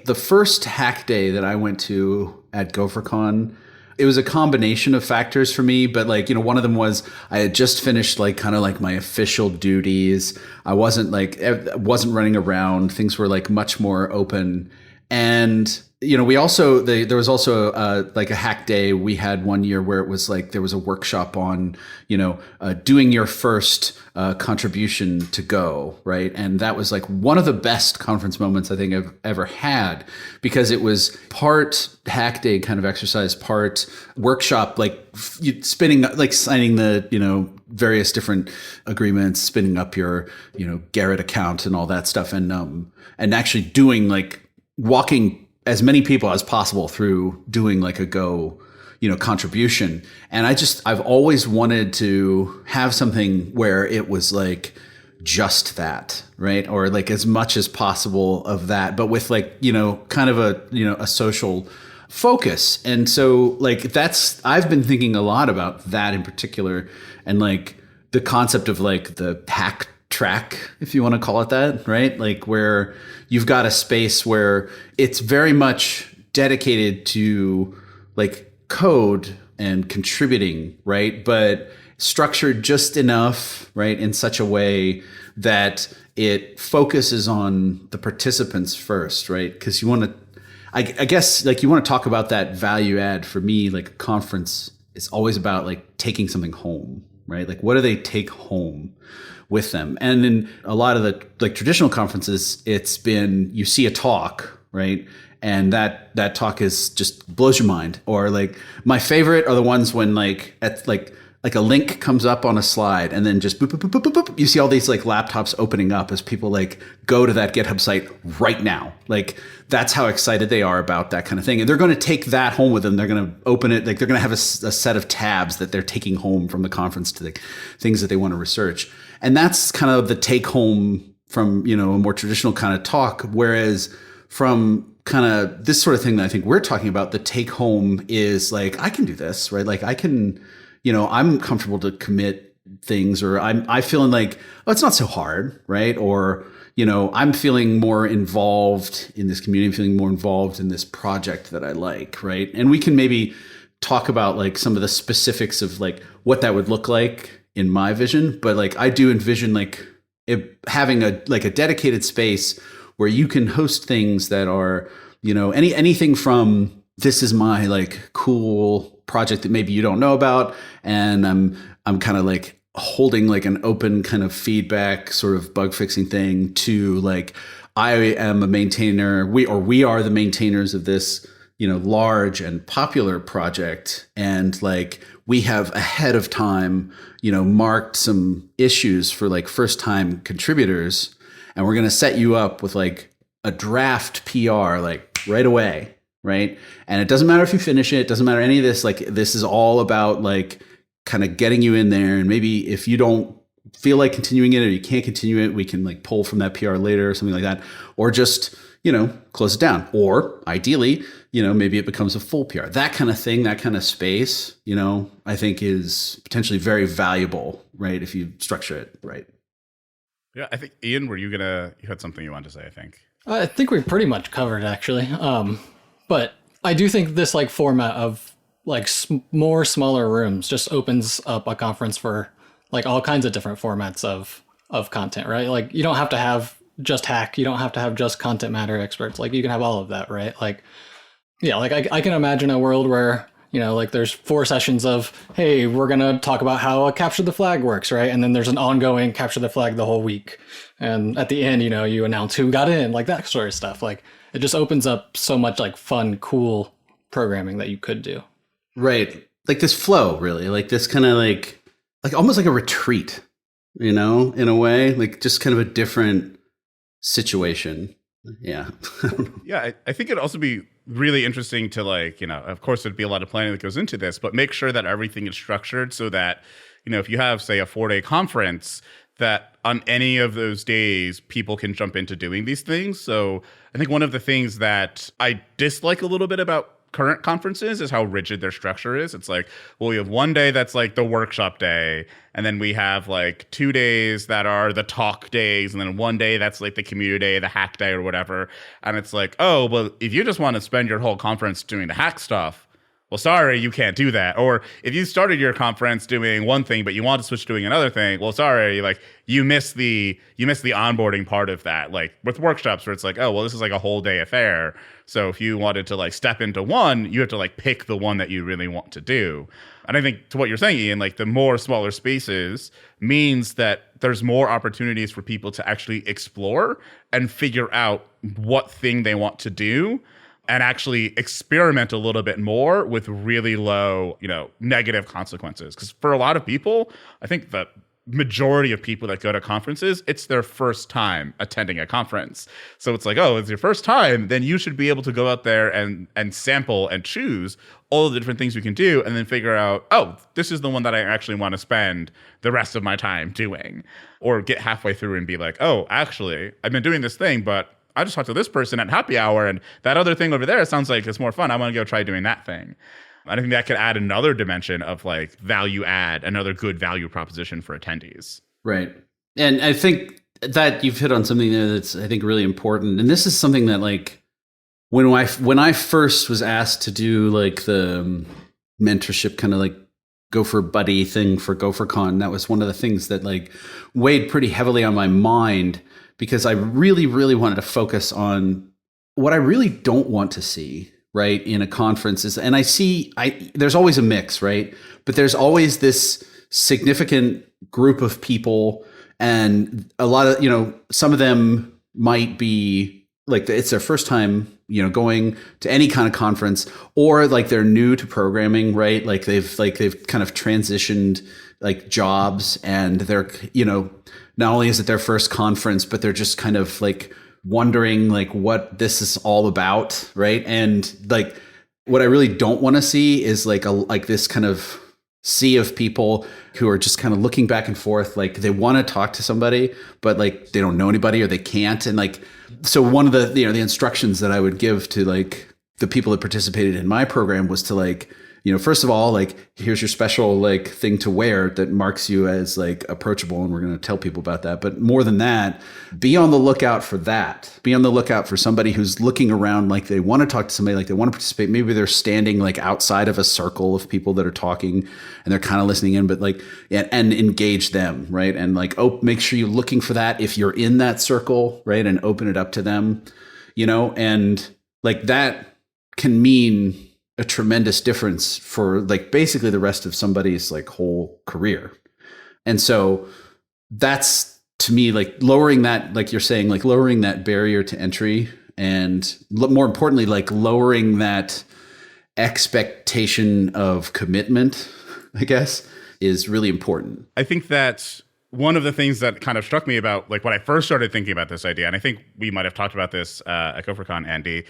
the first hack day that I went to at GopherCon, it was a combination of factors for me, but like, one of them was I had just finished like kind of like my official duties. I wasn't running around. Things were like much more open. And, we also, there was also like a hack day we had one year where it was like, there was a workshop on, doing your first contribution to Go, right? And that was like one of the best conference moments I think I've ever had, because it was part hack day kind of exercise, part workshop, like spinning, like signing the, various different agreements, spinning up your, Garrett account and all that stuff. And actually doing like walking as many people as possible through doing like a Go, contribution. And I've always wanted to have something where it was like just that, right? Or like as much as possible of that, but with like, kind of a social focus. And so like I've been thinking a lot about that in particular, and like the concept of like the hack track, if you want to call it that, right? Like where you've got a space where it's very much dedicated to like code and contributing, right? But structured just enough, right? In such a way that it focuses on the participants first, right? Because you want to, I guess, like you want to talk about that value add. For me, like a conference is always about like taking something home, right? Like what do they take home with them? And in a lot of the like traditional conferences, it's been, you see a talk, right? And that talk is just blows your mind. Or like my favorite are the ones when like at like like a link comes up on a slide and then just boop, boop, boop, boop, boop, boop. You see all these like laptops opening up as people like go to that GitHub site right now. Like that's how excited they are about that kind of thing. And they're going to take that home with them. They're going to open it. Like they're going to have a set of tabs that they're taking home from the conference to the things that they want to research. And that's kind of the take home from, a more traditional kind of talk. Whereas from kind of this sort of thing that I think we're talking about, the take home is like, I can do this, right? Like I can, I'm comfortable to commit things, or I'm feeling like, oh, it's not so hard, right? Or, I'm feeling more involved in this community, I'm feeling more involved in this project that I like, right? And we can maybe talk about like some of the specifics of like what that would look like in my vision. But like I do envision like having a dedicated space where you can host things that are, anything from this is my like cool project that maybe you don't know about, and I'm kind of like holding like an open kind of feedback sort of bug fixing thing, to like I am a maintainer, we are the maintainers of this large and popular project, and like we have ahead of time marked some issues for like first time contributors, and we're going to set you up with like a draft PR like right away. Right. And it doesn't matter if you finish it. It doesn't matter any of this. Like this is all about like kind of getting you in there. And maybe if you don't feel like continuing it or you can't continue it, we can like pull from that PR later or something like that. Or just, close it down. Or ideally, maybe it becomes a full PR. That kind of thing, that kind of space, I think is potentially very valuable, right? If you structure it right. Yeah, I think, Ian, you had something you wanted to say, I think. I think we pretty much covered actually. But I do think this like format of like more smaller rooms just opens up a conference for like all kinds of different formats of content, right? Like you don't have to have just hack, you don't have to have just content matter experts. Like you can have all of that, right? Like, yeah, like I can imagine a world where, like there's 4 sessions of, hey, we're going to talk about how a capture the flag works, right? And then there's an ongoing capture the flag the whole week. And at the end, you announce who got in, like that sort of stuff. Like it just opens up so much like fun, cool programming that you could do. Right. Like this flow, really, like this kind of like almost like a retreat, in a way, like just kind of a different situation. Yeah. Yeah. I think it'd also be really interesting to like, of course there'd be a lot of planning that goes into this, but make sure that everything is structured so that, if you have, say, a 4-day conference, that on any of those days, people can jump into doing these things. So I think one of the things that I dislike a little bit about current conferences is how rigid their structure is. It's like, well, we have one day that's like the workshop day, and then we have like 2 days that are the talk days, and then one day that's like the community day, the hack day or whatever. And it's like, oh, well, if you just want to spend your whole conference doing the hack stuff, well, sorry, you can't do that. Or if you started your conference doing one thing, but you want to switch to doing another thing, well, sorry, like you miss the onboarding part of that. Like with workshops where it's like, oh, well, this is like a whole day affair. So if you wanted to like step into one, you have to like pick the one that you really want to do. And I think to what you're saying, Ian, like the more smaller spaces means that there's more opportunities for people to actually explore and figure out what thing they want to do, and actually experiment a little bit more with really low, negative consequences. Because for a lot of people, I think the majority of people that go to conferences, it's their first time attending a conference. So it's like, oh, it's your first time, then you should be able to go out there and sample and choose all of the different things you can do, and then figure out, oh, this is the one that I actually want to spend the rest of my time doing. Or get halfway through and be like, oh, actually, I've been doing this thing, but I just talked to this person at happy hour, and that other thing over there sounds like it's more fun. I want to go try doing that thing. I think that could add another dimension of like value add, another good value proposition for attendees. Right. And I think that you've hit on something there that's, I think, really important. And this is something that like when I first was asked to do like the mentorship kind of like Gopher buddy thing for GopherCon, that was one of the things that like weighed pretty heavily on my mind, because I really, really wanted to focus on what I really don't want to see, right, in a conference is, and there's always a mix, right? But there's always this significant group of people, and a lot of, some of them might be like, it's their first time, going to any kind of conference, or like they're new to programming, right? Like they've kind of transitioned like jobs, and they're, not only is it their first conference, but they're just kind of like wondering like what this is all about, right? And like what I really don't want to see is like this kind of sea of people who are just kind of looking back and forth, like they want to talk to somebody, but like they don't know anybody or they can't. And like, so one of the, the instructions that I would give to like the people that participated in my program was to like, first of all, like, here's your special like thing to wear that marks you as like approachable. And we're going to tell people about that. But more than that, be on the lookout for that. Be on the lookout for somebody who's looking around, like they want to talk to somebody, like they want to participate. Maybe they're standing like outside of a circle of people that are talking and they're kind of listening in, but like, and engage them, right? And like, make sure you're looking for that if you're in that circle, right? And open it up to them, and like that can mean a tremendous difference for like basically the rest of somebody's like whole career. And so that's, to me, like lowering that, like you're saying, like lowering that barrier to entry, and more importantly, like lowering that expectation of commitment, I guess, is really important. I think that one of the things that kind of struck me about like when I first started thinking about this idea, and I think we might have talked about this at GopherCon, Andy,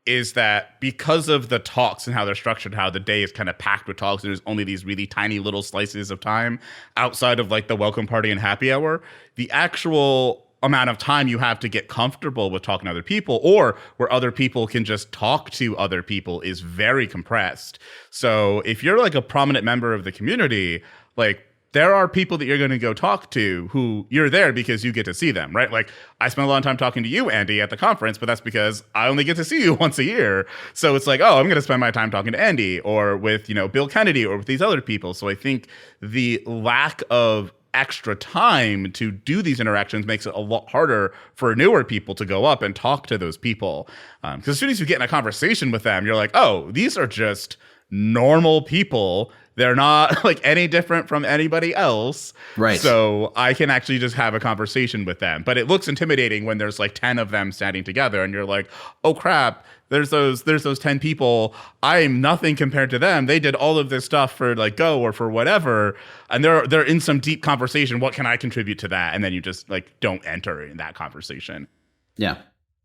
is that because of the talks and how they're structured, how the day is kind of packed with talks, and there's only these really tiny little slices of time outside of like the welcome party and happy hour, the actual amount of time you have to get comfortable with talking to other people, or where other people can just talk to other people, is very compressed. So if you're like a prominent member of the community, like there are people that you're going to go talk to who you're there because you get to see them, right? Like I spent a lot of time talking to you, Andy, at the conference, but that's because I only get to see you once a year. So it's like, oh, I'm going to spend my time talking to Andy or with, Bill Kennedy or with these other people. So I think the lack of extra time to do these interactions makes it a lot harder for newer people to go up and talk to those people. Because as soon as you get in a conversation with them, you're like, oh, these are just normal people. They're not like any different from anybody else. Right. So I can actually just have a conversation with them. But it looks intimidating when there's like 10 of them standing together and you're like, oh crap, there's those 10 people. I'm nothing compared to them. They did all of this stuff for like Go or for whatever. And they're in some deep conversation. What can I contribute to that? And then you just like don't enter in that conversation. Yeah,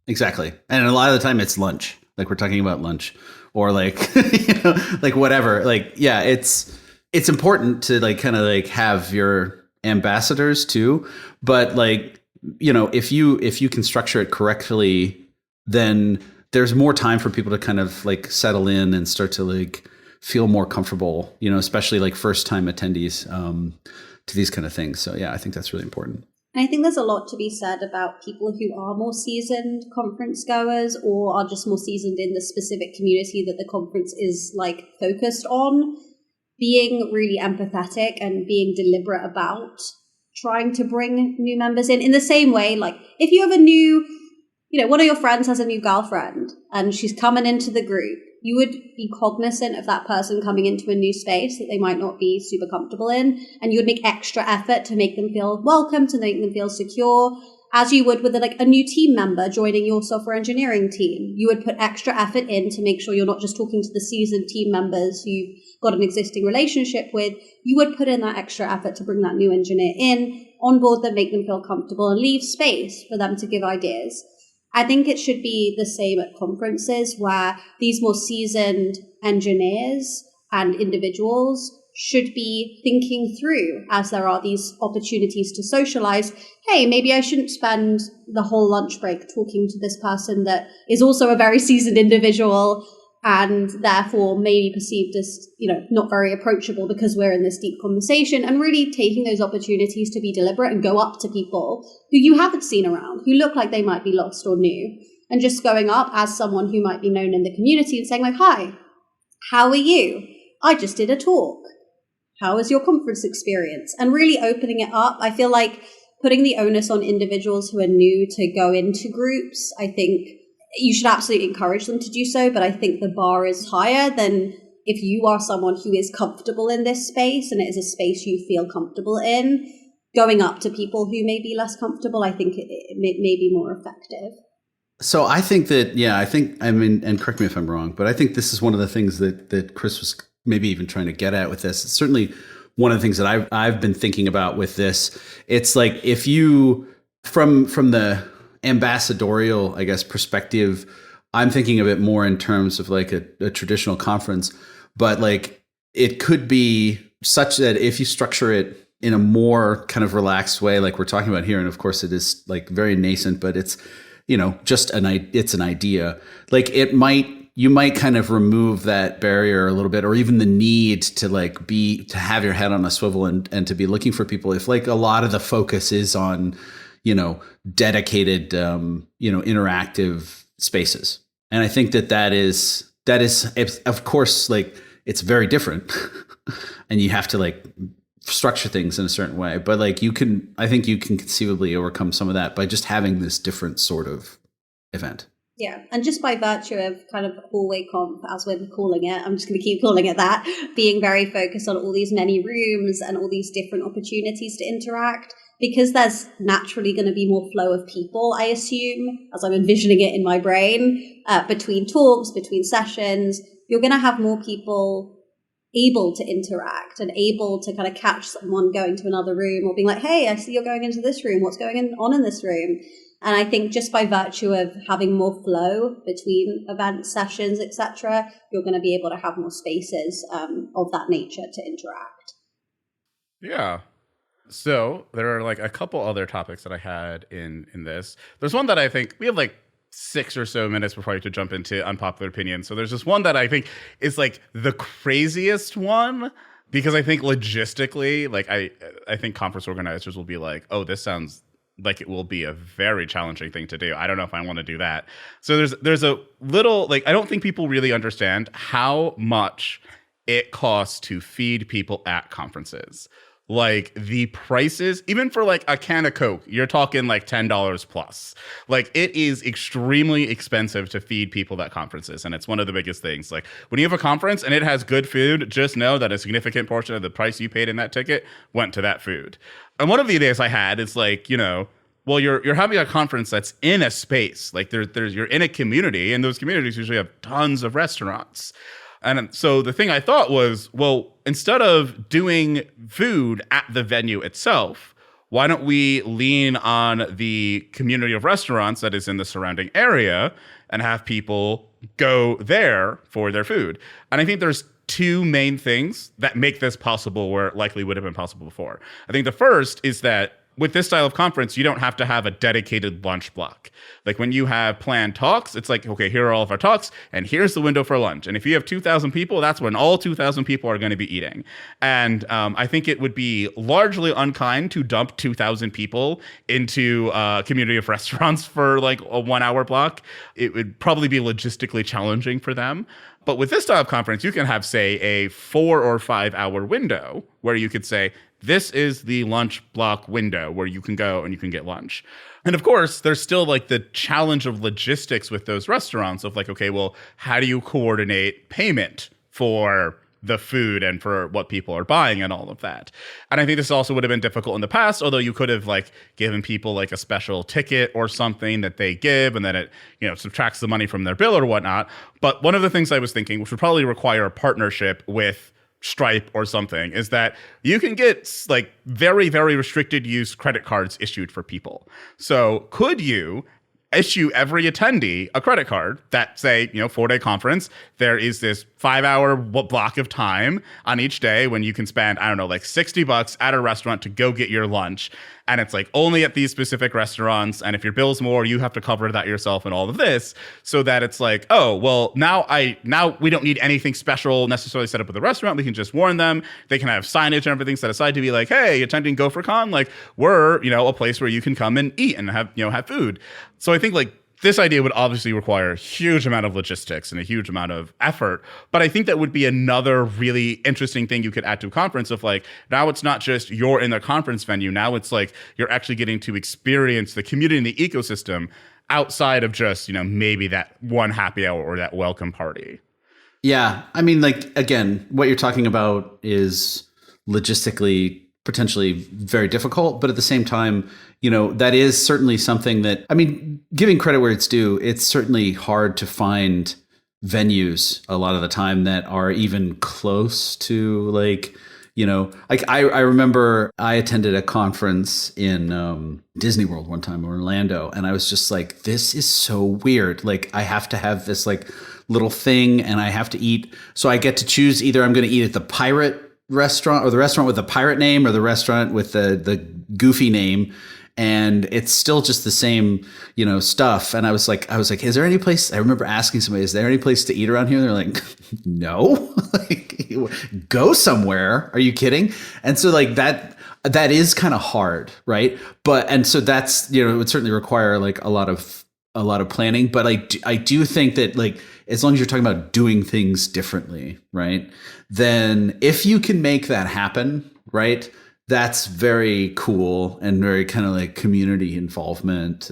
exactly. And a lot of the time it's lunch. Like we're talking about lunch. Or like, like whatever, like, yeah, it's important to like kind of like have your ambassadors too. But like, if you can structure it correctly, then there's more time for people to kind of like settle in and start to like feel more comfortable, especially like first time attendees to these kind of things. So yeah, I think that's really important. And I think there's a lot to be said about people who are more seasoned conference goers or are just more seasoned in the specific community that the conference is like focused on, being really empathetic and being deliberate about trying to bring new members in the same way. Like if you have a new, one of your friends has a new girlfriend and she's coming into the group, you would be cognizant of that person coming into a new space that they might not be super comfortable in. And you would make extra effort to make them feel welcome, to make them feel secure, as you would with a new team member joining your software engineering team. You would put extra effort in to make sure you're not just talking to the seasoned team members who you've got an existing relationship with. You would put in that extra effort to bring that new engineer in, onboard them, make them feel comfortable, and leave space for them to give ideas. I think it should be the same at conferences where these more seasoned engineers and individuals should be thinking through, as there are these opportunities to socialize, hey, maybe I shouldn't spend the whole lunch break talking to this person that is also a very seasoned individual and therefore maybe perceived as, not very approachable because we're in this deep conversation, and really taking those opportunities to be deliberate and go up to people who you haven't seen around, who look like they might be lost or new, and just going up as someone who might be known in the community and saying like, hi, how are you? I just did a talk. How was your conference experience? And really opening it up. I feel like putting the onus on individuals who are new to go into groups, I think you should absolutely encourage them to do so, but I think the bar is higher than if you are someone who is comfortable in this space and it is a space you feel comfortable in. Going up to people who may be less comfortable, I think it may be more effective. So I think that, I mean, and correct me if I'm wrong, but I think this is one of the things that Chris was maybe even trying to get at with this. It's certainly one of the things that I've been thinking about with this. It's like, if you, from the ambassadorial, I guess, perspective, I'm thinking of it more in terms of like a traditional conference, but like it could be such that if you structure it in a more kind of relaxed way, like we're talking about here, and of course it is like very nascent, but it's, just it's an idea. Like you might kind of remove that barrier a little bit, or even the need to to have your head on a swivel and to be looking for people. If like a lot of the focus is on, dedicated, interactive spaces. And I think that is, of course, like it's very different and you have to like structure things in a certain way, but like I think you can conceivably overcome some of that by just having this different sort of event. Yeah, and just by virtue of kind of HallwayConf, as we're calling it, I'm just going to keep calling it that, being very focused on all these many rooms and all these different opportunities to interact, because there's naturally going to be more flow of people, I assume, as I'm envisioning it in my brain, between talks, between sessions, you're going to have more people able to interact and able to kind of catch someone going to another room or being like, hey, I see you're going into this room. What's going on in this room? And I think just by virtue of having more flow between event sessions, etc., you're going to be able to have more spaces of that nature to interact. Yeah. So there are like a couple other topics that I had in this. There's one that I think we have like 6 or so minutes before I have to jump into unpopular opinions. So there's this one that I think is like the craziest one, because I think logistically, like I think conference organizers will be like, oh, this sounds like it will be a very challenging thing to do. I don't know if I want to do that. So there's a little, like, I don't think people really understand how much it costs to feed people at conferences. Like the prices, even for like a can of Coke, you're talking like $10 plus. Like it is extremely expensive to feed people at conferences. And it's one of the biggest things. Like when you have a conference and it has good food, just know that a significant portion of the price you paid in that ticket went to that food. And one of the ideas I had is like, well, you're having a conference that's in a space. Like you're in a community, and those communities usually have tons of restaurants. And so the thing I thought was, well, instead of doing food at the venue itself, why don't we lean on the community of restaurants that is in the surrounding area and have people go there for their food? And I think there's 2 main things that make this possible where it likely would have been possible before. I think the first is that with this style of conference, you don't have to have a dedicated lunch block. Like when you have planned talks, it's like, okay, here are all of our talks, and here's the window for lunch. And if you have 2,000 people, that's when all 2,000 people are going to be eating. And I think it would be largely unkind to dump 2,000 people into a community of restaurants for like a 1-hour block. It would probably be logistically challenging for them. But with this style of conference, you can have, say, a 4 or 5 hour window where you could say, this is the lunch block window where you can go and you can get lunch. And of course, there's still like the challenge of logistics with those restaurants of like, okay, well, how do you coordinate payment for the food and for what people are buying and all of that? And I think this also would have been difficult in the past, although you could have like given people like a special ticket or something that they give, and then it, subtracts the money from their bill or whatnot. But one of the things I was thinking, which would probably require a partnership with Stripe or something, is that you can get like very, very restricted use credit cards issued for people. So could you issue every attendee a credit card that say, 4-day conference, there is this 5-hour block of time on each day when you can spend, I don't know, like $60 at a restaurant to go get your lunch. And it's like only at these specific restaurants. And if your bill's more, you have to cover that yourself and all of this, so that it's like, oh, well, now we don't need anything special necessarily set up with the restaurant. We can just warn them. They can have signage and everything set aside to be like, hey, attending GopherCon, like we're, a place where you can come and eat and have food. So I think like this idea would obviously require a huge amount of logistics and a huge amount of effort. But I think that would be another really interesting thing you could add to a conference of like, now it's not just you're in the conference venue. Now it's like you're actually getting to experience the community and the ecosystem outside of just, maybe that one happy hour or that welcome party. Yeah. I mean, like, again, what you're talking about is logistically potentially very difficult. But at the same time, that is certainly something that, I mean, giving credit where it's due, it's certainly hard to find venues a lot of the time that are even close to like I remember I attended a conference in Disney World one time in Orlando, and I was just like, this is so weird. Like, I have to have this like little thing, and I have to eat. So I get to choose either I'm going to eat at the pirate restaurant, or the restaurant with the pirate name, or the restaurant with the goofy name. And it's still just the same, stuff. And I was like, is there any place? I remember asking somebody, is there any place to eat around here? And they're like, no, like, go somewhere. Are you kidding? And so like that is kind of hard, right? And so that's, it would certainly require like a lot of planning. But I do think that like, as long as you're talking about doing things differently, right? Then if you can make that happen, right? That's very cool and very kind of like community involvement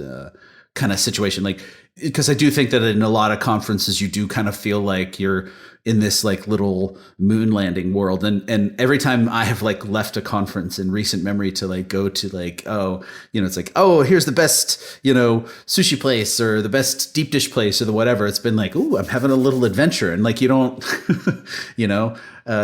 kind of situation. Like, because I do think that in a lot of conferences, you do kind of feel like you're in this like little moon landing world. And every time I have like left a conference in recent memory to like go to like, it's like, oh, here's the best, sushi place or the best deep dish place or the whatever. It's been like, ooh, I'm having a little adventure. And like, you don't,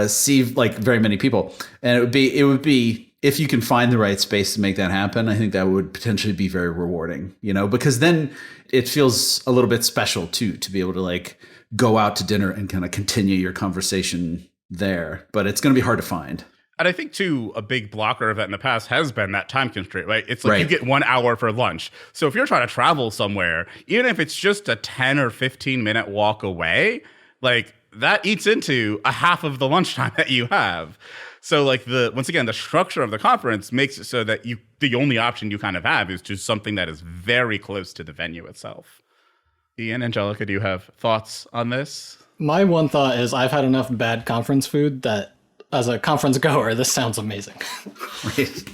see like very many people. And it would be, if you can find the right space to make that happen, I think that would potentially be very rewarding, because then it feels a little bit special too, to be able to like go out to dinner and kind of continue your conversation there. But it's going to be hard to find. And I think, too, a big blocker of that in the past has been that time constraint, right? It's like you get 1 hour for lunch. So if you're trying to travel somewhere, even if it's just a 10 or 15-minute walk away, like that eats into a half of the lunchtime that you have. So like once again, the structure of the conference makes it so that the only option you kind of have is just something that is very close to the venue itself. Ian, Angelica, do you have thoughts on this? My one thought is I've had enough bad conference food that as a conference goer, this sounds amazing. Right.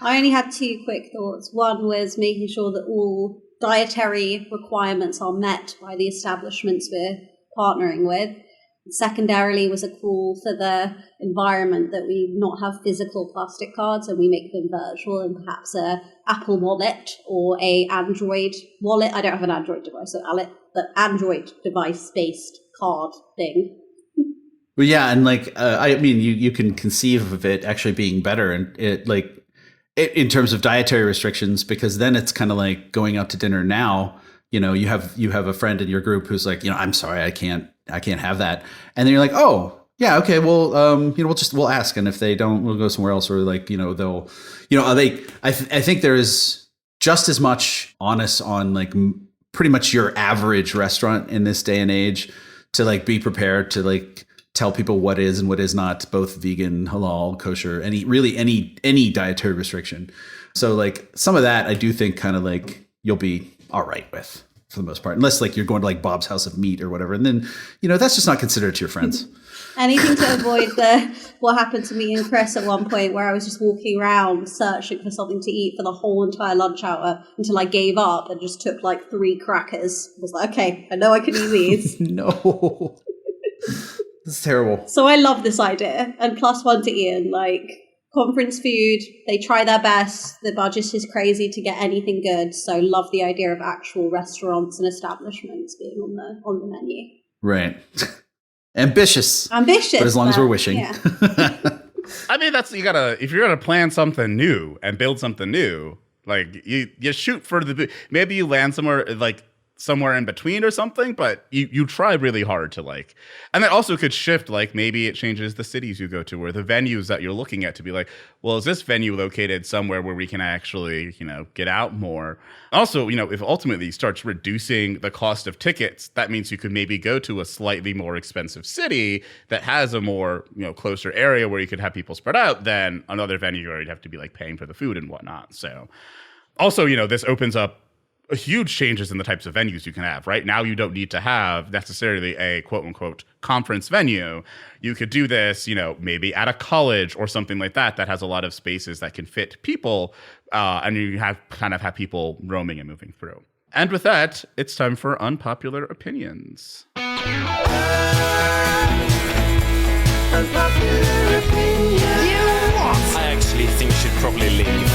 I only had 2 quick thoughts. One was making sure that all dietary requirements are met by the establishments we're partnering with. Secondarily was a call for the environment that we not have physical plastic cards and we make them virtual, and perhaps a Apple Wallet or a Android wallet. I don't have an Android device, so the Android device-based card thing. Well, yeah, and like I mean, you can conceive of it actually being better, and in terms of dietary restrictions, because then it's kind of like going out to dinner now. You have a friend in your group who's like, I'm sorry, I can't have that. And then you're like, oh, yeah, okay, well, we'll ask. And if they don't, we'll go somewhere else, or like, they'll, I think there is just as much onus on like pretty much your average restaurant in this day and age to like be prepared to like tell people what is and what is not both vegan, halal, kosher, any dietary restriction. So like some of that I do think kind of like you'll be all right with for the most part, unless like you're going to like Bob's House of Meat or whatever. And then, that's just not considered to your friends. Anything to avoid what happened to me and Chris at one point, where I was just walking around searching for something to eat for the whole entire lunch hour until I gave up and just took like 3 crackers. I was like, okay, I know I can eat these. No. This is terrible. So I love this idea. And +1 to Ian, like conference food, they try their best. The budget is crazy to get anything good. So love the idea of actual restaurants and establishments being on the menu. Right. Ambitious. But as long as we're wishing. Yeah. I mean, if you're gonna plan something new and build something new, like you shoot for maybe you land somewhere in between or something, but you try really hard to like, and that also could shift, like maybe it changes the cities you go to or the venues that you're looking at to be like, well, is this venue located somewhere where we can actually, get out more? Also, if ultimately starts reducing the cost of tickets, that means you could maybe go to a slightly more expensive city that has a more, closer area where you could have people spread out than another venue where you'd have to be like paying for the food and whatnot. So also, this opens up huge changes in the types of venues you can have. Right now, you don't need to have necessarily a quote unquote conference venue. You could do this, maybe at a college or something like that has a lot of spaces that can fit people, and you have people roaming and moving through. And with that, it's time for unpopular opinions. I actually think you should probably leave.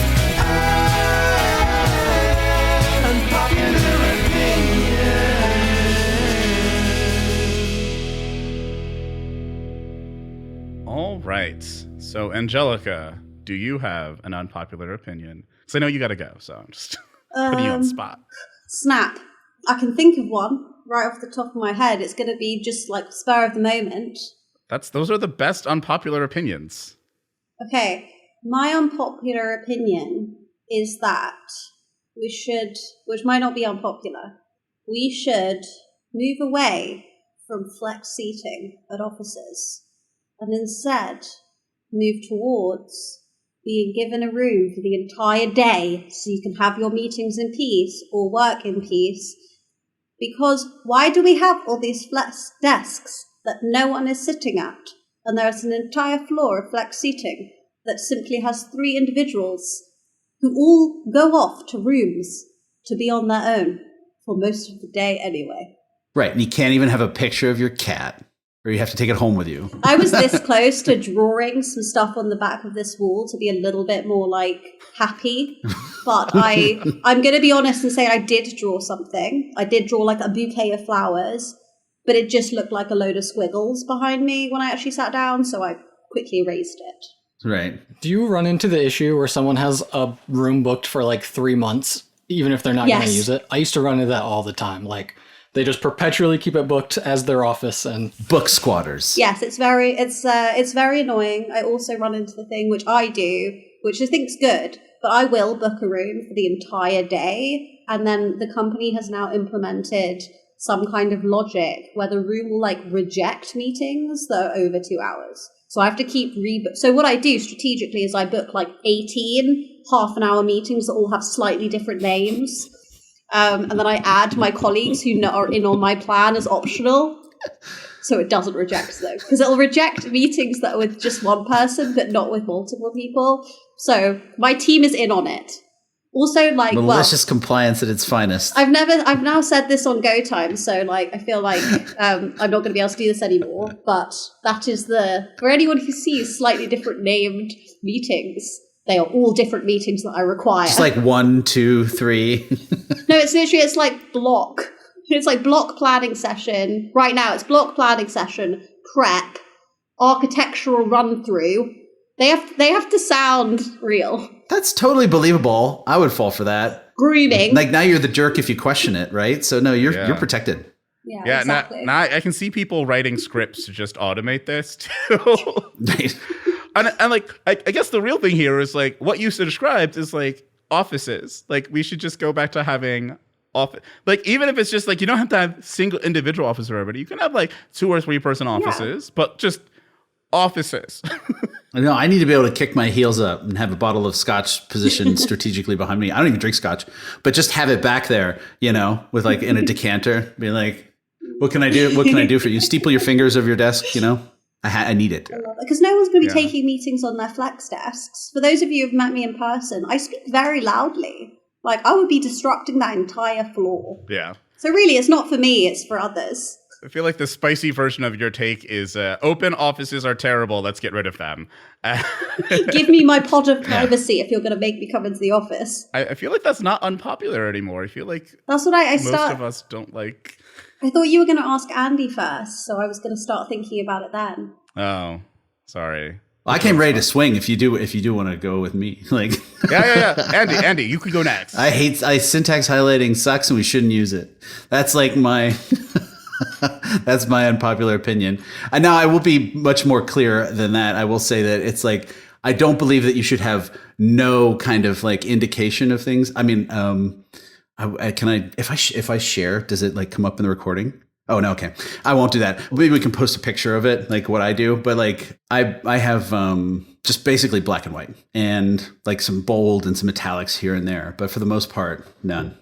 All right. So, Angelica, do you have an unpopular opinion? Because I know you got to go, so I'm just putting you on the spot. Snap. I can think of one right off the top of my head. It's going to be just like spur of the moment. Those are the best unpopular opinions. Okay, my unpopular opinion is that we should, which might not be unpopular, we should move away from flex seating at offices and instead move towards being given a room for the entire day so you can have your meetings in peace or work in peace. Because why do we have all these flex desks that no one is sitting at? And there's an entire floor of flex seating that simply has 3 individuals who all go off to rooms to be on their own for most of the day anyway. Right, and you can't even have a picture of your cat, or you have to take it home with you. I was this close to drawing some stuff on the back of this wall to be a little bit more like happy, but I'm going to be honest and say I did draw something. I did draw like a bouquet of flowers, but it just looked like a load of squiggles behind me when I actually sat down, so I quickly erased it. Right. Do you run into the issue where someone has a room booked for like 3 months, even if they're not going to use it? I used to run into that all the time. Like, they just perpetually keep it booked as their office and book squatters. Yes, it's very annoying. I also run into the thing which I do, which I think's good, but I will book a room for the entire day, and then the company has now implemented some kind of logic where the room will like reject meetings that are over 2 hours. So I have to keep So what I do strategically is I book like 18 half-an-hour meetings that all have slightly different names. And then I add my colleagues who are in on my plan as optional, so it doesn't reject them. Because it'll reject meetings that are with just one person, but not with multiple people. So my team is in on it. Also, like, malicious compliance at its finest. I've now said this on Go Time, so like I feel like I'm not going to be able to do this anymore. But that is for anyone who sees slightly different named meetings. They are all different meetings that I require. It's like 1, 2, 3. No, it's like block. It's like block planning session. Right now, it's block planning session, prep, architectural run through. They have to sound real. That's totally believable. I would fall for that. Grooming. Like, now you're the jerk if you question it, right? So no, you're protected. Yeah, exactly. Now I can see people writing scripts to just automate this too. Right. And like, I guess the real thing here is like what you described is like offices. Like, we should just go back to having office. Like, even if it's just like, you don't have to have single individual office for everybody. You can have like 2 or 3 person offices, but just offices. No, I need to be able to kick my heels up and have a bottle of scotch positioned strategically behind me. I don't even drink scotch, but just have it back there, with like in a decanter, be like, what can I do? What can I do for you? Steeple your fingers over your desk, I need it. Because no one's going to be taking meetings on their flex desks. For those of you who've met me in person, I speak very loudly. Like, I would be disrupting that entire floor. Yeah. So really, it's not for me, it's for others. I feel like the spicy version of your take is open offices are terrible. Let's get rid of them. Give me my pod of privacy if you're going to make me come into the office. I feel like that's not unpopular anymore. I feel like that's what most of us don't like. I thought you were going to ask Andy first, so I was going to start thinking about it then. Oh, sorry. Well, I came ready to swing if you do want to go with me. Like, yeah. Andy, you could go next. I syntax highlighting sucks and we shouldn't use it. That's like my that's my unpopular opinion. And now I will be much more clear than that. I will say that it's like, I don't believe that you should have no kind of like indication of things. I mean, if I share, does it like come up in the recording? Oh, no. Okay. I won't do that. Maybe we can post a picture of it, like what I do. But like, I have just basically black and white and like some bold and some italics here and there. But for the most part, none.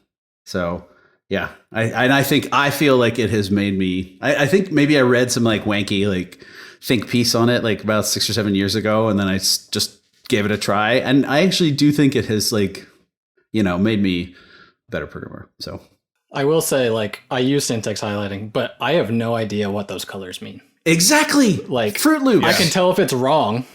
So yeah, I feel like it has made me, I think maybe I read some like wanky, like think piece on it, like about 6 or 7 years ago. And then I just gave it a try. And I actually do think it has like, made me a better programmer. So I will say, like, I use syntax highlighting, but I have no idea what those colors mean. Exactly. Like, Fruit Loops. I can tell if it's wrong,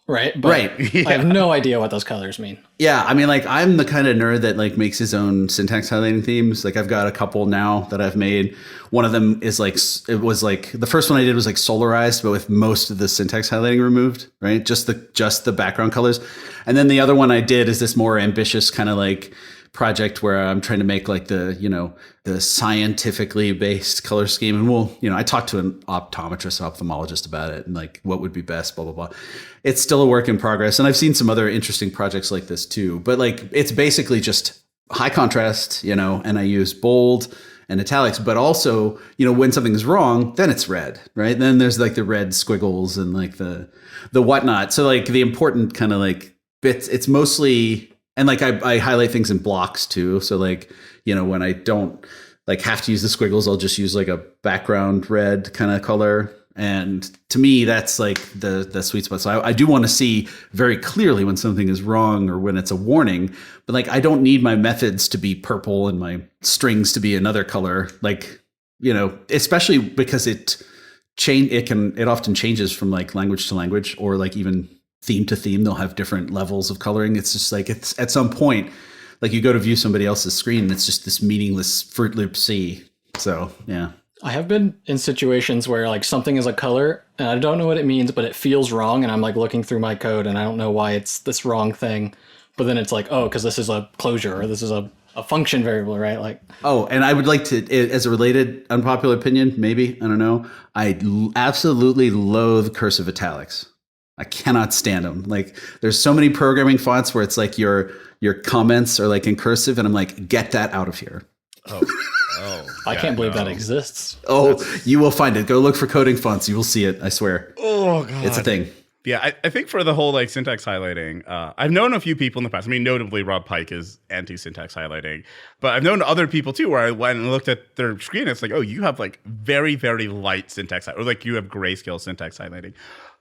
right? But Right, yeah. I have no idea what those colors mean. Yeah, I mean, like, I'm the kind of nerd that like makes his own syntax highlighting themes. Like, I've got a couple now that I've made. One of them is like, it was like, the first one I did was like solarized, but with most of the syntax highlighting removed, right? Just the background colors. And then the other one I did is this more ambitious kind of like project where I'm trying to make like the, you know, the scientifically based color scheme. And we'll, you know, I talked to an optometrist, ophthalmologist about it and like what would be best, blah, blah, blah. It's still a work in progress. And I've seen some other interesting projects like this too, but like, it's basically just high contrast, you know, and I use bold and italics, but also, you know, when something's wrong, then it's red, right? Then there's like the red squiggles and like the whatnot. So like the important kind of like bits, it's mostly, and like I highlight things in blocks too. So like, you know, when I don't like have to use the squiggles, I'll just use like a background red kind of color. And to me, that's like the sweet spot. So I do want to see very clearly when something is wrong or when it's a warning, but like I don't need my methods to be purple and my strings to be another color. Like, you know, especially because it often changes from like language to language or like even theme to theme. They'll have different levels of coloring. It's just like it's at some point, like you go to view somebody else's screen and it's just this meaningless Fruit Loop C. So yeah. I have been in situations where like something is a color and I don't know what it means, but it feels wrong. And I'm like looking through my code and I don't know why it's this wrong thing. But then it's like, oh, because this is a closure or this is a function variable, right? Like, oh, and I would like to, as a related unpopular opinion, maybe, I don't know. I absolutely loathe cursive italics. I cannot stand them. Like there's so many programming fonts where it's like your comments are like in cursive and I'm like, get that out of here. I can't believe that exists. Oh, you will find it. Go look for coding fonts. You will see it. I swear. Oh God. It's a thing. Yeah, I think for the whole like syntax highlighting, I've known a few people in the past. I mean, notably Rob Pike is anti-syntax highlighting, but I've known other people too where I went and looked at their screen and it's like, oh, you have like very, very light syntax, or like you have grayscale syntax highlighting.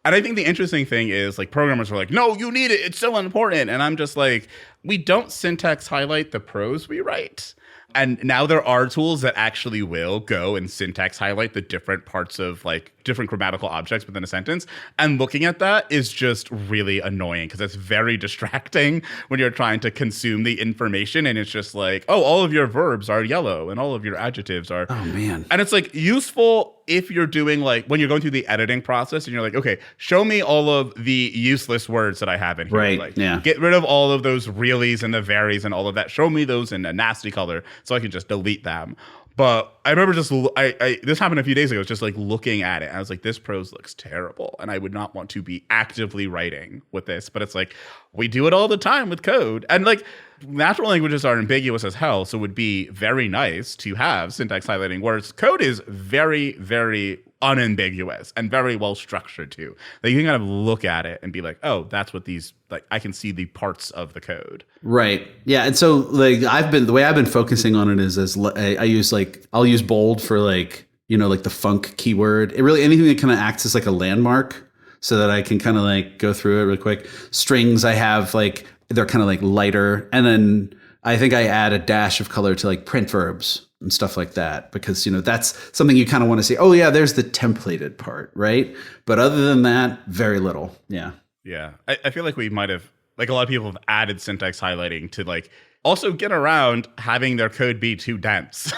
And I think the interesting thing is like programmers are like, no, you need it. It's so important. And I'm just like, we don't syntax highlight the prose we write. And now there are tools that actually will go and syntax highlight the different parts of like different grammatical objects within a sentence. And looking at that is just really annoying because it's very distracting when you're trying to consume the information. And it's just like, oh, all of your verbs are yellow and all of your adjectives are. Oh, man. And it's like useful if you're doing like when you're going through the editing process and you're like, okay, show me all of the useless words that I have in here. Right. Like, yeah. Get rid of all of those reallys and the varies and all of that. Show me those in a nasty color so I can just delete them. But I remember just this happened a few days ago. Just like looking at it, and I was like, "This prose looks terrible," and I would not want to be actively writing with this. But it's like we do it all the time with code, and like natural languages are ambiguous as hell, so it would be very nice to have syntax highlighting, whereas code is very, very unambiguous and very well structured too. Like you can kind of look at it and be like, "Oh, that's what these like." I can see the parts of the code. Right. Yeah. And so like the way I've been focusing on it is as I use like, I'll use bold for like, you know, like the func keyword. It really, anything that kind of acts as like a landmark so that I can kind of like go through it really quick. Strings I have like, they're kind of like lighter. And then I think I add a dash of color to like print verbs and stuff like that, because, you know, that's something you kind of want to see. Oh yeah, there's the templated part. Right. But other than that, very little. Yeah. Yeah. I feel like we might have, like a lot of people have added syntax highlighting to like also get around having their code be too dense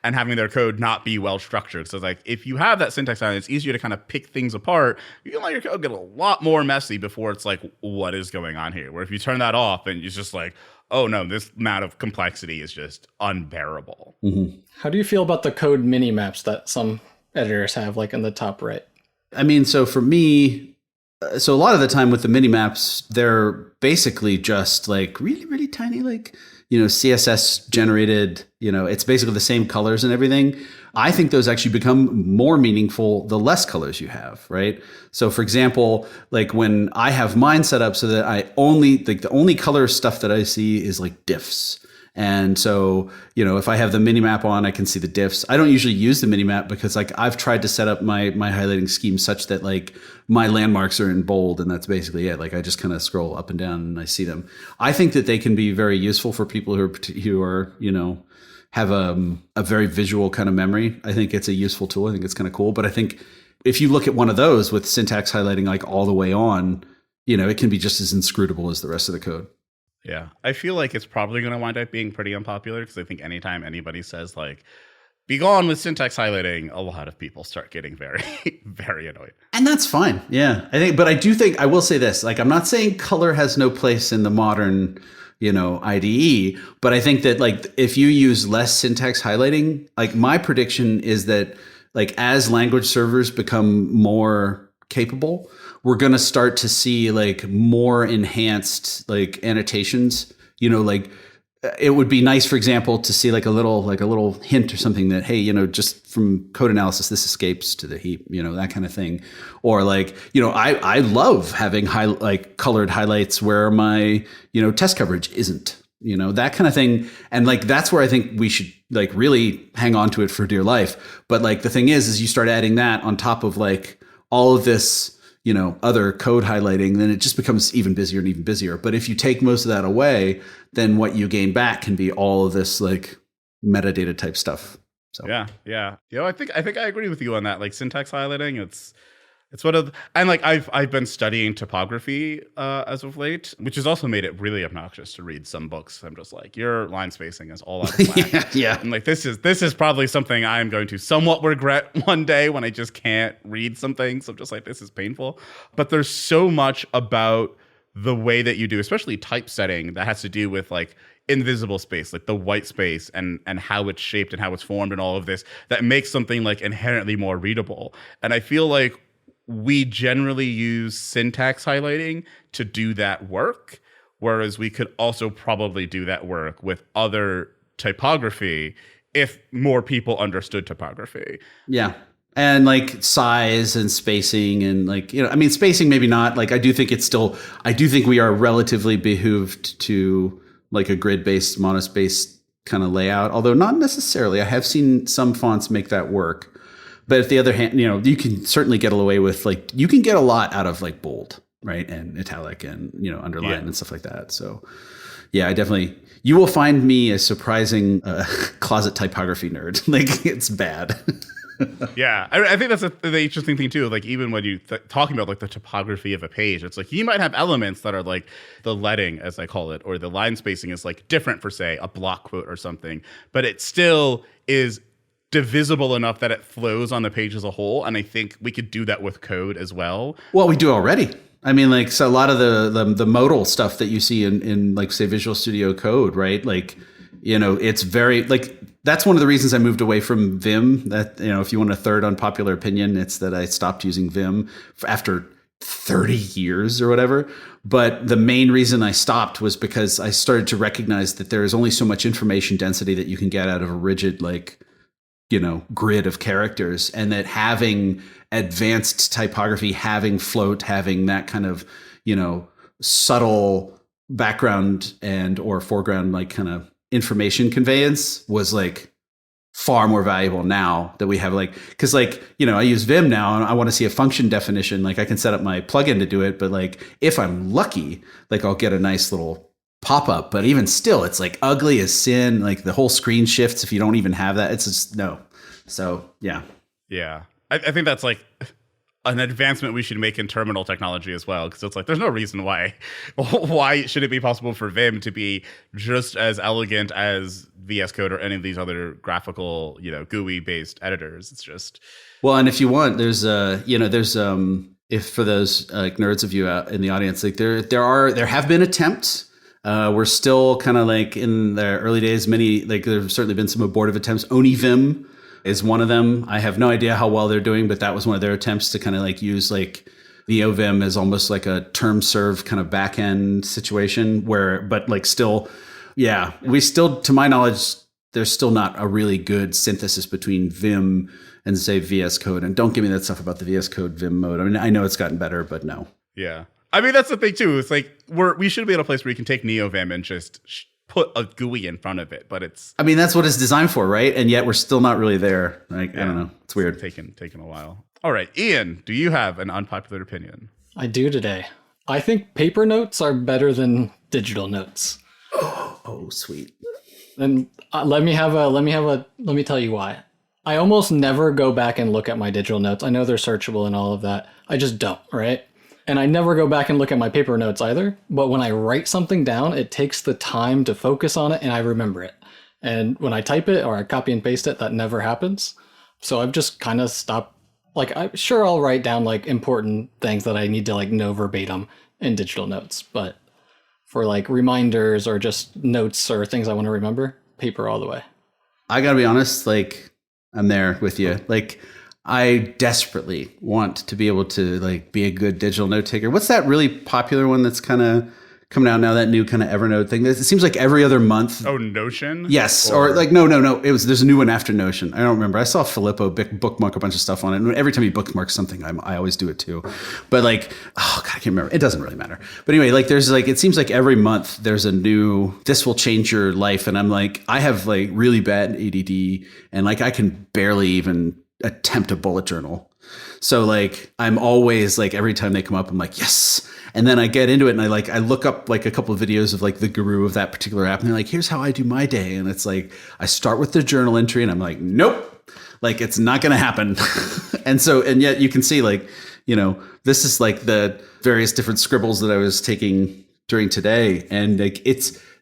and having their code not be well structured. So it's like, if you have that syntax highlighting, it's easier to kind of pick things apart. You can let your code get a lot more messy before it's like, what is going on here? Where if you turn that off and it's just like, oh no, this amount of complexity is just unbearable. Mm-hmm. How do you feel about the code mini maps that some editors have, like in the top right? I mean, so for me, so a lot of the time with the mini maps, they're basically just like really, really tiny, like, you know, CSS generated, you know, it's basically the same colors and everything. I think those actually become more meaningful the less colors you have, right? So for example, like when I have mine set up so that I only, like the only color stuff that I see is like diffs. And so, you know, if I have the minimap on, I can see the diffs. I don't usually use the minimap because like I've tried to set up my highlighting scheme such that like my landmarks are in bold and that's basically it. Like I just kind of scroll up and down and I see them. I think that they can be very useful for people who are, you know, have a very visual kind of memory. I think it's a useful tool. I think it's kind of cool. But I think if you look at one of those with syntax highlighting like all the way on, it can be just as inscrutable as the rest of the code. Yeah. I feel like it's probably going to wind up being pretty unpopular because I think anytime anybody says like, be gone with syntax highlighting, a lot of people start getting very, very annoyed. And that's fine. Yeah. I will say this, like, I'm not saying color has no place in the modern, IDE, but I think that like, if you use less syntax highlighting, like my prediction is that like, as language servers become more capable, we're going to start to see like more enhanced like annotations, like it would be nice, for example, to see like a little hint or something that, hey, just from code analysis, this escapes to the heap, that kind of thing. Or like, I love having colored highlights where my, test coverage isn't, that kind of thing. And like, that's where I think we should like really hang on to it for dear life. But like, the thing is you start adding that on top of like all of this, other code highlighting, then it just becomes even busier and even busier. But if you take most of that away, then what you gain back can be all of this like metadata type stuff. So yeah. I think I agree with you on that. Like syntax highlighting, it's one of, and like I've been studying typography as of late, which has also made it really obnoxious to read some books. I'm just like, your line spacing is all out of whack. Yeah. And like this is probably something I'm going to somewhat regret one day when I just can't read some things. I'm just like, this is painful. But there's so much about the way that you do, especially typesetting, that has to do with like invisible space, like the white space and how it's shaped and how it's formed and all of this, that makes something like inherently more readable. And I feel like we generally use syntax highlighting to do that work, whereas we could also probably do that work with other typography if more people understood typography. Yeah. And like size and spacing and like, spacing maybe not. Like I do think we are relatively behooved to like a grid-based, monospace kind of layout, although not necessarily. I have seen some fonts make that work. But at the other hand, you can certainly get away with like, you can get a lot out of like bold, right? And italic and, underline and stuff like that. So yeah, you will find me a surprising closet typography nerd. Like it's bad. Yeah, I think that's the interesting thing too. Like even when you talking about like the topography of a page, it's like you might have elements that are like the leading, as I call it, or the line spacing is like different for say a block quote or something, but it still is divisible enough that it flows on the page as a whole. And I think we could do that with code as well. Well, we do already. I mean, like, so a lot of the modal stuff that you see in like, say, Visual Studio Code, right? Like, it's very, like, that's one of the reasons I moved away from Vim. That, if you want a third unpopular opinion, it's that I stopped using Vim after 30 years or whatever. But the main reason I stopped was because I started to recognize that there is only so much information density that you can get out of a rigid, like, grid of characters, and that having advanced typography, having float, having that kind of, subtle background and or foreground, like kind of information conveyance was like far more valuable now that we have like, cause like, I use Vim now and I want to see a function definition. Like I can set up my plugin to do it, but like, if I'm lucky, like I'll get a nice little pop up, but even still, it's like ugly as sin. Like the whole screen shifts if you don't even have that. It's just no. So yeah. I think that's like an advancement we should make in terminal technology as well, because it's like there's no reason why should it be possible for Vim to be just as elegant as VS Code or any of these other graphical, GUI based editors. It's just and if you want, there's if for those like nerds of you out in the audience, like there have been attempts. We're still kind of like in the early days. Many, like there's certainly been some abortive attempts. OniVim is one of them. I have no idea how well they're doing, but that was one of their attempts to kind of like use like VOVim as almost like a term serve kind of back end situation but like still, yeah, we still, to my knowledge, there's still not a really good synthesis between Vim and say VS Code. And don't give me that stuff about the VS Code Vim mode. I mean, I know it's gotten better, but no. Yeah. I mean, that's the thing too. It's like we should be at a place where you can take NeoVim and just put a GUI in front of it, but it's. I mean, that's what it's designed for, right? And yet we're still not really there. Like, yeah, I don't know. It's weird. Taking a while. All right, Ian, do you have an unpopular opinion? I do today. I think paper notes are better than digital notes. Oh, sweet. And let me tell you why. I almost never go back and look at my digital notes. I know they're searchable and all of that. I just don't, right? And I never go back and look at my paper notes either. But when I write something down, it takes the time to focus on it and I remember it. And when I type it or I copy and paste it, that never happens. So I've just kind of stopped. Like, I'll write down like important things that I need to like know verbatim in digital notes. But for like reminders or just notes or things I want to remember, paper all the way. I gotta be honest, like, I'm there with you. Like, I desperately want to be able to like be a good digital note taker. What's that really popular one that's kind of coming out now? That new kind of Evernote thing. It seems like every other month. Oh, Notion. Yes, or like no. There's a new one after Notion. I don't remember. I saw Filippo bookmark a bunch of stuff on it. And every time he bookmarks something, I always do it too. But like, oh god, I can't remember. It doesn't really matter. But anyway, like there's like, it seems like every month there's a new. This will change your life. And I'm like, I have like really bad ADD, and like I can barely even attempt a bullet journal. So like I'm always like, every time they come up, I'm like, yes. And then I get into it and I look up like a couple of videos of like the guru of that particular app, and they're like, here's how I do my day. And it's like, I start with the journal entry and I'm like, nope, like it's not going to happen. and yet you can see like, you know, this is like the various different scribbles that I was taking during today. And like,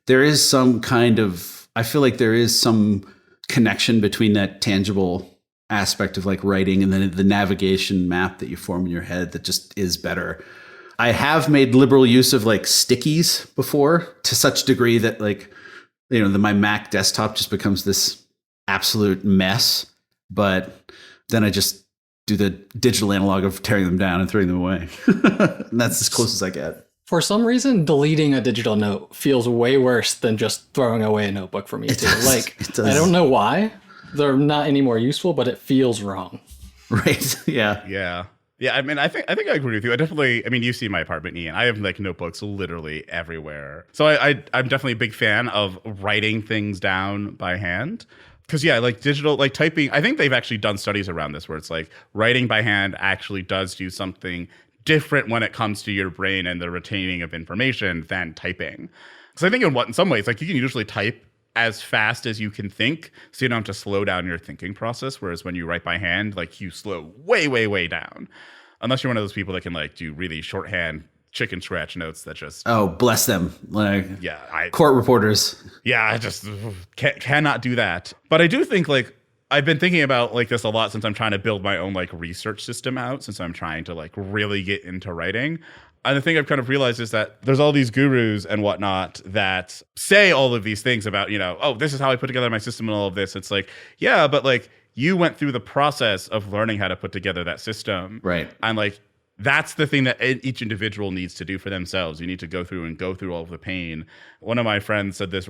there is some kind of, I feel like there is some connection between that tangible aspect of like writing and then the navigation map that you form in your head that just is better. I have made liberal use of like stickies before, to such degree that like, you know, my Mac desktop just becomes this absolute mess. But then I just do the digital analog of tearing them down and throwing them away. And that's as close as I get. For some reason, deleting a digital note feels way worse than just throwing away a notebook for me too. Like, I don't know why. They're not any more useful, but it feels wrong. Right. Yeah. Yeah, I mean, I think I agree with you. I mean, you see my apartment, Ian. I have like notebooks literally everywhere. So I'm definitely a big fan of writing things down by hand. Because yeah, like digital, like typing, I think they've actually done studies around this where it's like writing by hand actually does do something different when it comes to your brain and the retaining of information than typing. Because I think in some ways, like you can usually type as fast as you can think, so you don't have to slow down your thinking process. Whereas when you write by hand, like you slow way down. Unless you're one of those people that can like do really shorthand chicken scratch notes that just... Oh, bless them. Like, yeah, court reporters. Yeah, I just cannot do that. But I do think like, I've been thinking about like this a lot since I'm trying to build my own like research system out, since I'm trying to like really get into writing. And the thing I've kind of realized is that there's all these gurus and whatnot that say all of these things about, you know, oh, this is how I put together my system and all of this. It's like, yeah, but like you went through the process of learning how to put together that system. Right. And like, that's the thing that each individual needs to do for themselves. You need to go through all of the pain. One of my friends said this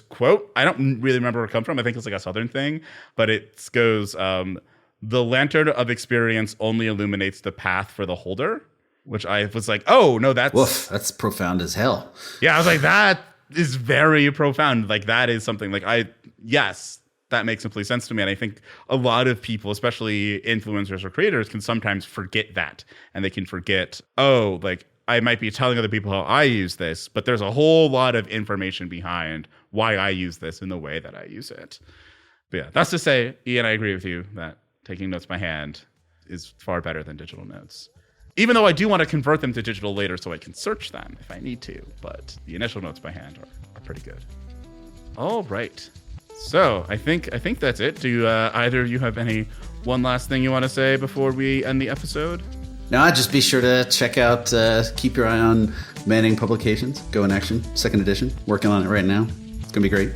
quote. I don't really remember where it comes from. I think it's like a Southern thing, but it goes, the lantern of experience only illuminates the path for the holder. Which I was like, oh, no, that's profound as hell. Yeah, I was like, that is very profound. Like, that is something like yes, that makes complete sense to me. And I think a lot of people, especially influencers or creators, can sometimes forget that. And they can forget, oh, like, I might be telling other people how I use this, but there's a whole lot of information behind why I use this in the way that I use it. But yeah, that's to say, Ian, I agree with you that taking notes by hand is far better than digital notes. Even though I do want to convert them to digital later so I can search them if I need to. But the initial notes by hand are pretty good. All right. So I think that's it. Do either of you have one last thing you want to say before we end the episode? No, just be sure to check out, keep your eye on Manning Publications, Go in Action, 2nd edition. Working on it right now. It's going to be great.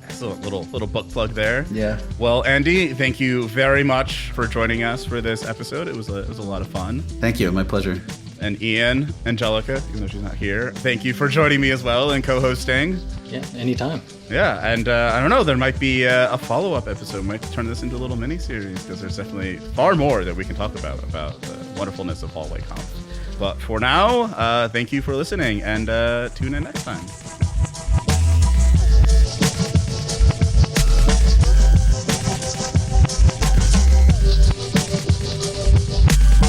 Excellent little book plug there. Yeah. Well, Andy, thank you very much for joining us for this episode. It was a lot of fun. Thank you. My pleasure. And Ian, Angelica, even though she's not here, thank you for joining me as well and co-hosting. Yeah, anytime. Yeah, and I don't know, there might be a follow-up episode. We might turn this into a little mini-series because there's definitely far more that we can talk about the wonderfulness of HallwayConf. But for now, thank you for listening, and tune in next time.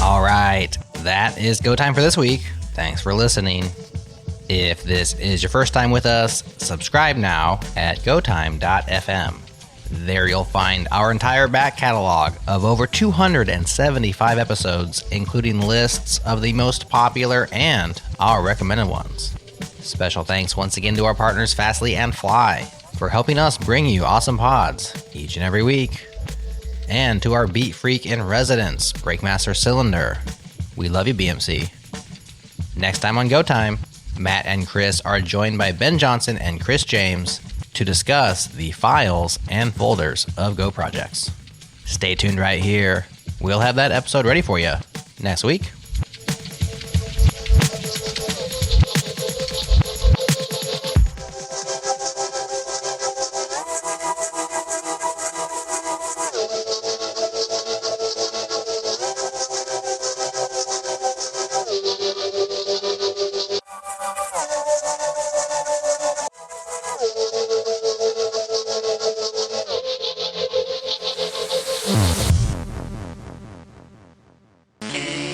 All right, that is go time for this week. Thanks for listening. If this is your first time with us, subscribe now at gotime.fm. There you'll find our entire back catalog of over 275 episodes, including lists of the most popular and our recommended ones. Special thanks once again to our partners Fastly and Fly for helping us bring you awesome pods each and every week. And to our beat freak in residence, Breakmaster Cylinder. We love you, BMC. Next time on Go Time, Matt and Chris are joined by Ben Johnson and Chris James to discuss the files and folders of Go projects. Stay tuned right here. We'll have that episode ready for you next week. Hey.